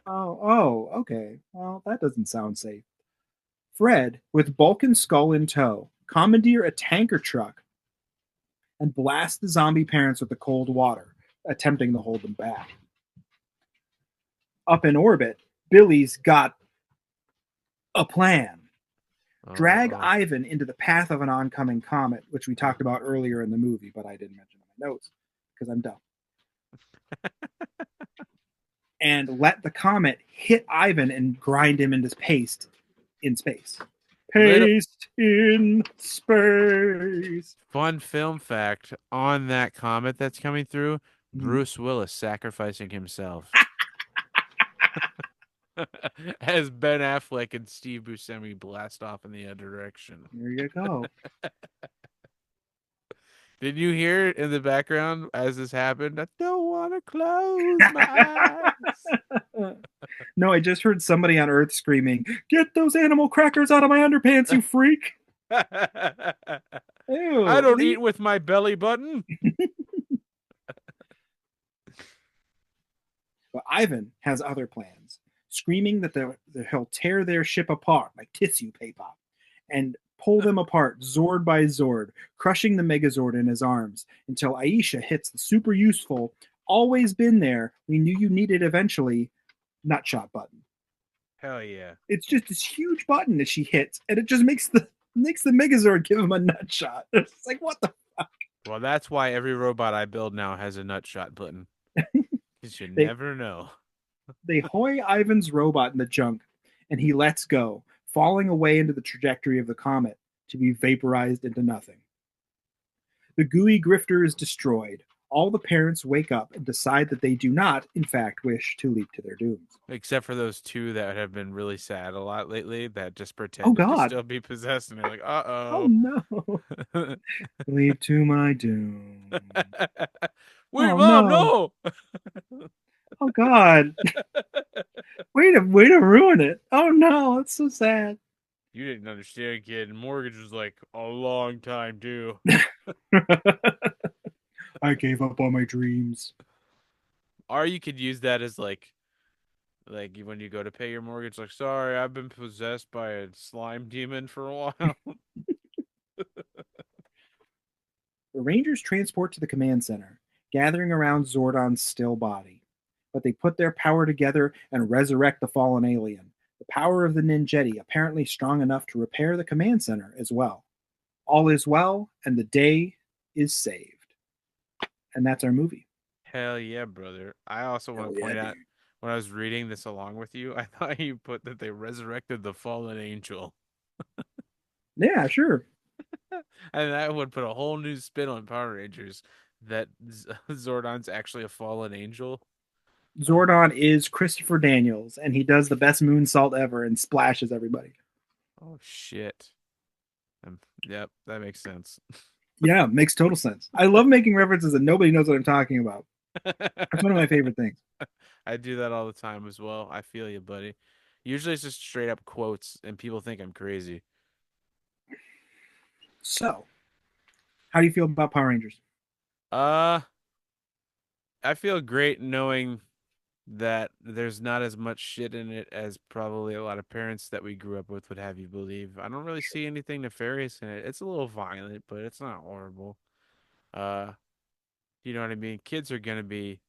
Oh, okay. Well, that doesn't sound safe. Fred, with Bulk and Skull in tow, commandeer a tanker truck and blast the zombie parents with the cold water, attempting to hold them back. Up in orbit, Billy's got a plan. Drag
Uh-oh.
Ivan into the path of an oncoming comet, which we talked about earlier in the movie, but I didn't mention knows because I'm dumb. And let the comet hit Ivan and grind him into paste in space.
Little
Paste in space.
fun film fact on that comet that's coming through,
Mhm.
Bruce Willis sacrificing himself as Ben Affleck and Steve Buscemi blast off in the other direction.
There you go.
Did you hear in the background as this happened? I don't want to close my eyes.
No, I just heard somebody on Earth screaming, "Get those animal crackers out of my underpants, you freak!"
I
Ew.
don't eat with my belly button.
But Ivan has other plans, screaming that he'll tear their ship apart like tissue paper and pull them apart, Zord by Zord, crushing the Megazord in his arms until Aisha hits the super useful, always been there, we knew you needed eventually, nutshot button.
Hell yeah.
It's just this huge button that she hits, and it just makes the Megazord give him a nutshot. It's like, what the fuck?
Well, that's why every robot I build now has a nutshot button. Because you
They
never know.
they hoy Ivan's robot in the junk, and he lets go, falling away into the trajectory of the comet to be vaporized into nothing. The gooey grifter is destroyed. All the parents wake up and decide that they do not, in fact, wish to leap to their dooms.
Except for those two that have been really sad a lot lately that just
Oh
pretended to
God!
still be possessed. And they're like,
Oh
uh-oh.
no! Leap to my doom.
Wait,
Oh
Mom,
no!
no!
Oh God! Way to ruin it! Oh no! It's so sad.
You didn't understand, kid. Mortgage was like a long time, too.
I gave up on my dreams.
Or you could use that as like when you go to pay your mortgage, like, sorry, I've been possessed by a slime demon for a while.
The Rangers transport to the command center, gathering around Zordon's still body. But they put their power together and resurrect the fallen alien. The power of the Ninjetti apparently strong enough to repair the command center as well. All is well, and the day is saved. And that's our movie.
Hell yeah, brother. I also want
Hell
to
yeah,
point out
dude.
when I was reading this along with you, I thought you put that they resurrected the fallen angel.
Yeah, sure.
And that would put a whole new spin on Power Rangers that Zordon's actually a fallen angel.
Zordon is Christopher Daniels, and he does the best moonsault ever and splashes everybody.
Oh shit. Yep, that makes sense.
Yeah, makes total sense. I love making references that nobody knows what I'm talking about. That's one of my favorite things.
I do that all the time as well. I feel you, buddy. Usually it's just straight up quotes and people think I'm crazy.
So, how do you feel about Power Rangers?
Uh, I feel great knowing that there's not as much shit in it as probably a lot of parents that we grew up with would have you believe. I don't really see anything nefarious in it. It's a little violent, but it's not horrible. Uh, you know what I mean? Kids are gonna be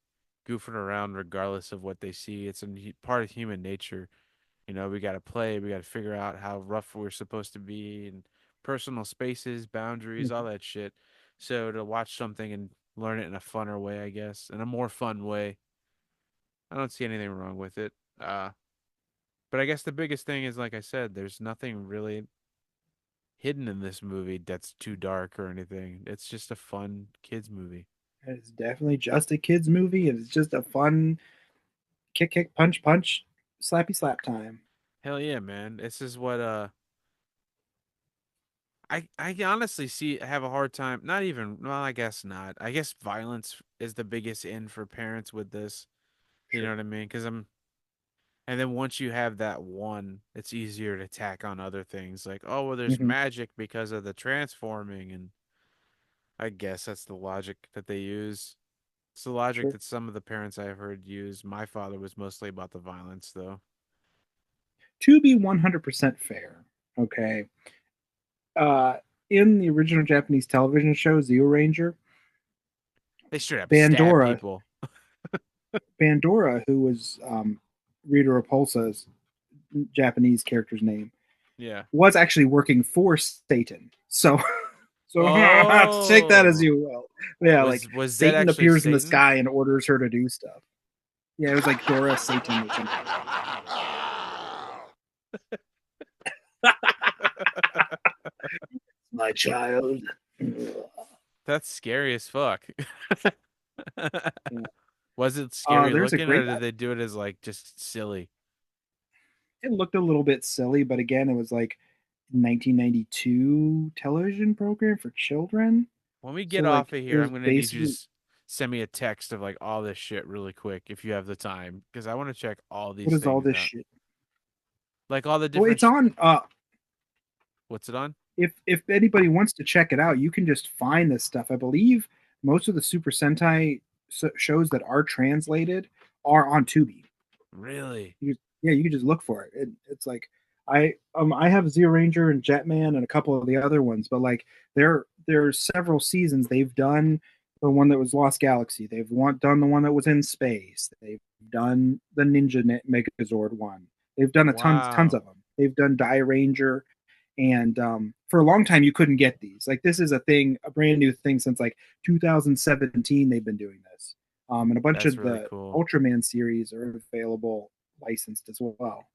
goofing around regardless of what they see. It's a part of human nature. You know, we got to play, we got to figure out how rough we're supposed to be and personal spaces, boundaries, all that shit. So to watch something and learn it in a funner way, I guess, in a more fun way, I don't see anything wrong with it. But I guess the biggest thing is, like I said, there's nothing really hidden in this movie that's too dark or anything. It's just a fun kids movie.
It's definitely just a kids movie. It's just a fun kick, kick, punch, punch, slappy, slap time.
Hell yeah, man! This is what I honestly have a hard time. Not even, well, I guess not. I guess violence is the biggest in for parents with this. You know
Sure.
what I mean? And then once you have that one, it's easier to tack on other things like, oh, well, there's
Hmm.
magic because of the transforming, and I guess that's the logic that they use. It's the logic
Sure.
that some of the parents I've heard use. My father was mostly about the violence, though.
To be 100% fair, okay, uh, in the original Japanese television show Zeo Ranger,
They straight up stab
Bandora,
people.
Bandora, who was Rita Repulsa's Japanese character's name,
Yeah.
was actually working for Satan. So So take that as
Oh,
you will. Yeah, like
was that
Satan
actually
appears in the
Satan?
sky and orders her to do stuff. Yeah, it was like Dora Satan or something. My child.
That's scary as fuck.
Yeah.
Was it scary
There's a
looking,
great.
or did they do it as like just silly?
It looked a little bit silly, but again, it was like 1992 television program for children.
When we get
So
off
like
of
it
here,
was
I'm gonna need you to
basically
just send me a text of like all this shit really quick if you have the time, because I want to check all
what
these
is all
things
this
out.
shit?
Like all the
Well,
different
it's on.
what's it on?
If anybody wants to check it out, you can just find this stuff. I believe most of the Super Sentai shows that are translated are on Tubi.
Really?
Yeah, you can just look for it. It's like I have Zero Ranger and Jetman and a couple of the other ones, but like there's several seasons they've done the one that was Lost Galaxy. Done the one that was in space. They've done the Megazord one. They've done a tons of
Wow.
them. They've done Die Ranger, and for a long time you couldn't get these. Like this is a brand new thing since like 2017. They've been doing this, and a bunch
That's
of
really
the
cool.
Ultraman series are available licensed as well.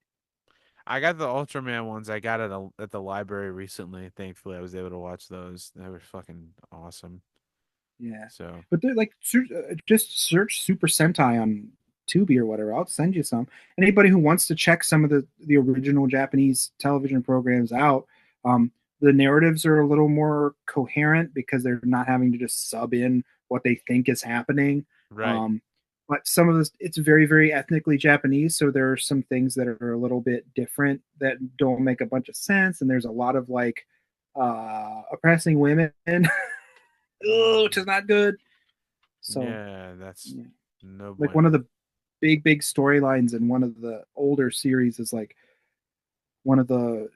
I got the Ultraman ones. I got at the library recently. Thankfully, I was able to watch those. They were fucking awesome.
Yeah,
So,
but they're like just search Super Sentai on Tubi or whatever. I'll send you some. Anybody who wants to check some of the original Japanese television programs out, the narratives are a little more coherent because they're not having to just sub in what they think is happening.
right.
Um, but some of this, it's very ethnically Japanese, so there are some things that are a little bit different that don't make a bunch of sense, and there's a lot of like oppressing women, which is
Mm,
not good. So,
yeah, that's
yeah.
no
Like one of
bueno.
the big storylines in one of the older series is like one of the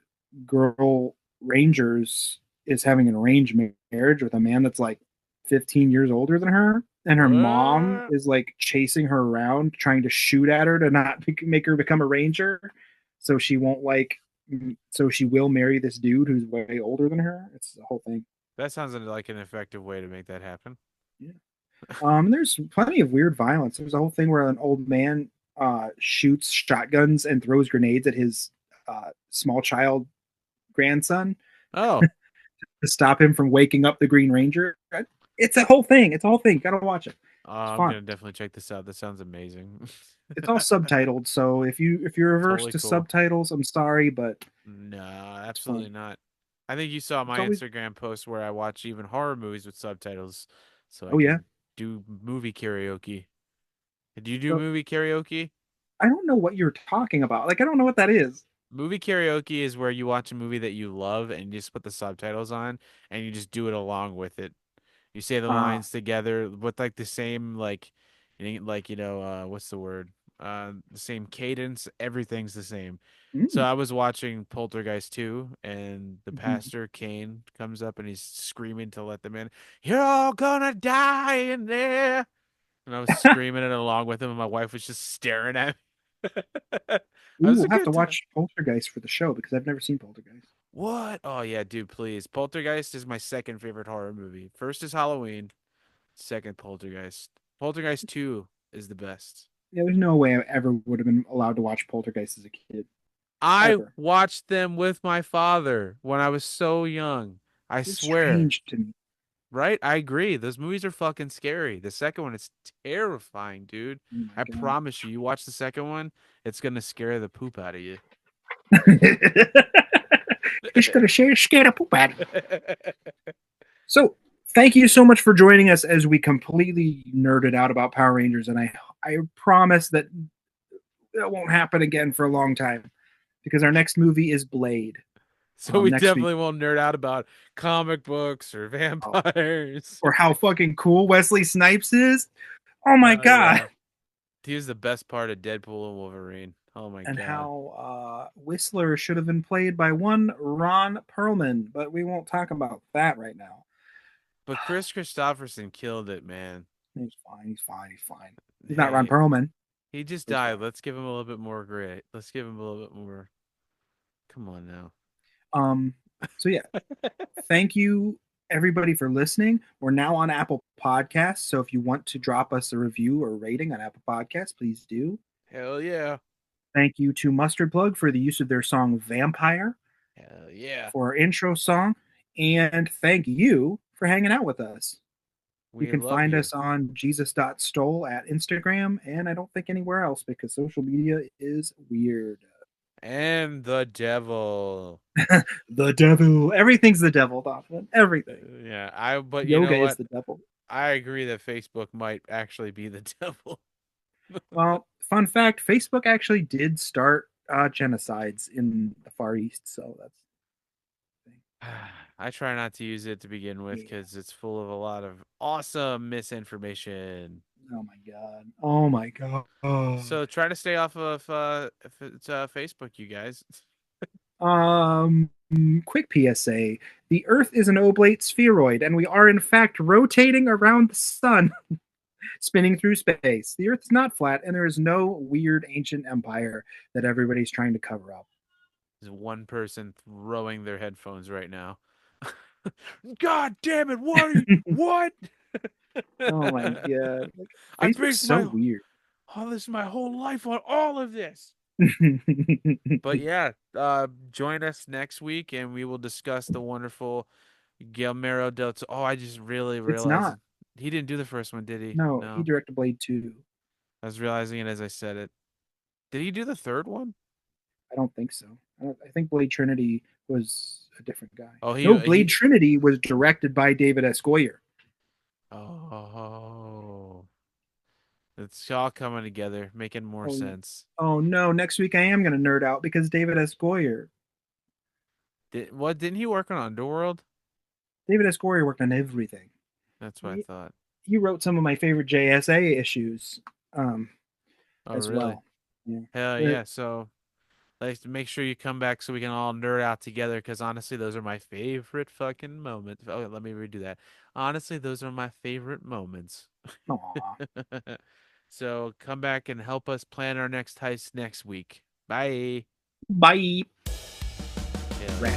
girl rangers is having an arranged marriage with a man that's like 15 years older than her, and her mom
What?
is like chasing her around trying to shoot at her to not make her become a ranger, so she won't so she will marry this dude who's way older than her. It's the whole thing.
That sounds like an effective way to make that happen.
Yeah. There's plenty of weird violence. There's a whole thing where an old man shoots shotguns and throws grenades at his small child grandson
Oh,
to stop him from waking up the Green Ranger. It's a whole thing. It's a whole thing. You gotta watch it. It's
I'm
fun.
gonna definitely check this out. That sounds amazing.
It's all subtitled, so if you're averse
Totally
to
cool.
subtitles, I'm sorry, but
No,
it's fun.
absolutely not. I think you saw
It's
my
always
Instagram post where I watch even horror movies with subtitles so I
oh yeah.
can do movie karaoke. Do you do
So
movie karaoke?
I don't know what you're talking about. Like I don't know what that is.
Movie karaoke is where you watch a movie that you love and you just put the subtitles on and you just do it along with it. You say the
Uh,
lines together with like the same what's the word? The same cadence, everything's the same. So
mm,
I was watching Poltergeist 2 and the
mhm.
pastor Kane comes up and he's screaming to let them in. You're all gonna die in there. And I was screaming it along with him and my wife was just staring at me. That
Ooh,
was
we'll
a
have to
good time.
watch Poltergeist for the show because I've never seen Poltergeist.
What? Oh yeah, dude, please. Poltergeist is my second favorite horror movie. First is Halloween, second Poltergeist. Poltergeist 2 is the best.
Yeah, there's no way I ever would have been allowed to watch Poltergeist as a kid.
I
Ever.
watched them with my father when I was so young. I
It's
swear.
strange to me.
Right? I agree. Those movies are fucking scary. The second one is terrifying, dude.
Oh my
I
god.
promise you, you watch the second one, it's gonna scare the poop out of you.
Fish gonna scare the poop out of you. So thank you so much for joining us as we completely nerded out about Power Rangers, and I promise that that won't happen again for a long time because our next movie is Blade.
So we
Next week.
definitely won't nerd out about comic books or
Oh,
vampires.
or how fucking cool Wesley Snipes is. Oh my
Hell
god.
yeah. He was the best part of Deadpool and Wolverine. Oh my
And
God.
how Whistler should have been played by one Ron Perlman, but we won't talk about that right now.
But Chris Christopherson killed it, man.
He's fine. He's fine. He's fine. He's not Ron
Hey,
Perlman.
he just
He's
died.
fine.
Let's give him a little bit more grit. Let's give him a little bit more. Come on now.
Um. So yeah, thank you everybody for listening. We're now on Apple Podcasts, so if you want to drop us a review or rating on Apple Podcasts, please do.
Hell yeah.
Thank you to Mustard Plug for the use of their song Vampire
Hell yeah.
for our intro song. And thank you for hanging out with us. You
We
can
love
find
you.
us on jesus.stole at Instagram, and I don't think anywhere else because social media is weird.
And the devil.
The devil. Everything's the devil, Donovan. Everything.
Yeah, but you
Yoga
know
is
what?
the devil.
I agree that Facebook might actually be the devil.
Well, fun fact, Facebook actually did start genocides in the Far East, so that's
I try not to use it to begin with
yeah.
because it's full of a lot of awesome misinformation.
Oh my god. Oh my god.
So try to stay off of if it's Facebook, you guys.
Quick PSA. The Earth is an oblate spheroid, and we are in fact rotating around the sun, spinning through space. The Earth is not flat, and there is no weird ancient empire that everybody's trying to cover up.
There's one person throwing their headphones right now. God damn it! What? Are you, what?
Oh my god. Like,
I
Facebook's
based
so
my
weird.
this my whole life on all of this. But yeah, join us next week and we will discuss the wonderful Guillermo del Toro. Oh, I just really
It's
realized
not.
he didn't do the first one, did he?
No, he
No.
directed Blade 2.
I was realizing it as I said it. Did he do the third one?
I don't think so. I think Blade Trinity was a different guy.
Oh,
No, Blade Trinity was directed by David S. Goyer.
Oh. It's all coming together, making more sense.
Oh no, next week I am going to nerd out because David S. Goyer.
Didn't he work on Underworld?
David S. Goyer worked on everything.
That's what I thought.
He wrote some of my favorite JSA issues as
really?
well. Yeah.
Hell yeah. So let's make sure you come back so we can all nerd out together because honestly, those are my favorite fucking moments. Oh, let me redo that. Honestly, those are my favorite moments.
Aww.
So come back and help us plan our next heist next week. Bye.
Bye.
Yeah.
Rat.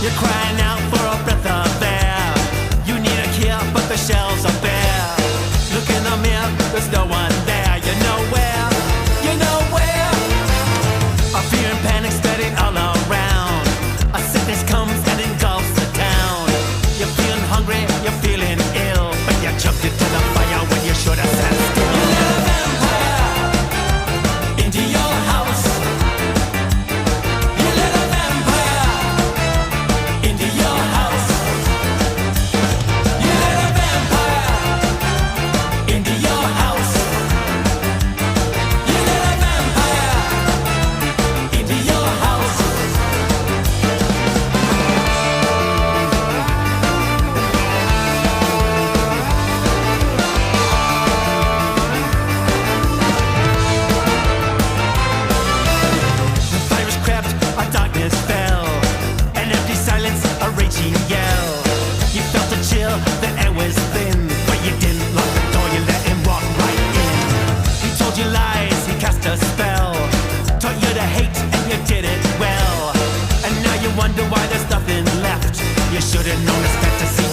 You're crying out for a breath of air. You need a cure, but the shelves are bare. Look in the mirror, there's no one there. You know where? You know where? A fear and panic spreading all around. A sickness comes and engulfs the town. You're feeling hungry, you're feeling ill, but you jumped into the fire when you should have sat still. You let a vampire into your house. You let a vampire into your house. You let a vampire into your house. You let a vampire into your house. The virus crept, a darkness fell, an empty silence, a raging yell. You felt a chill, the air was thin, but you didn't lock the door, you let him walk right in. He told you lies, he cast a spell, taught you to hate, and you did it well. And now you wonder why there's nothing left. You should have known his fantasy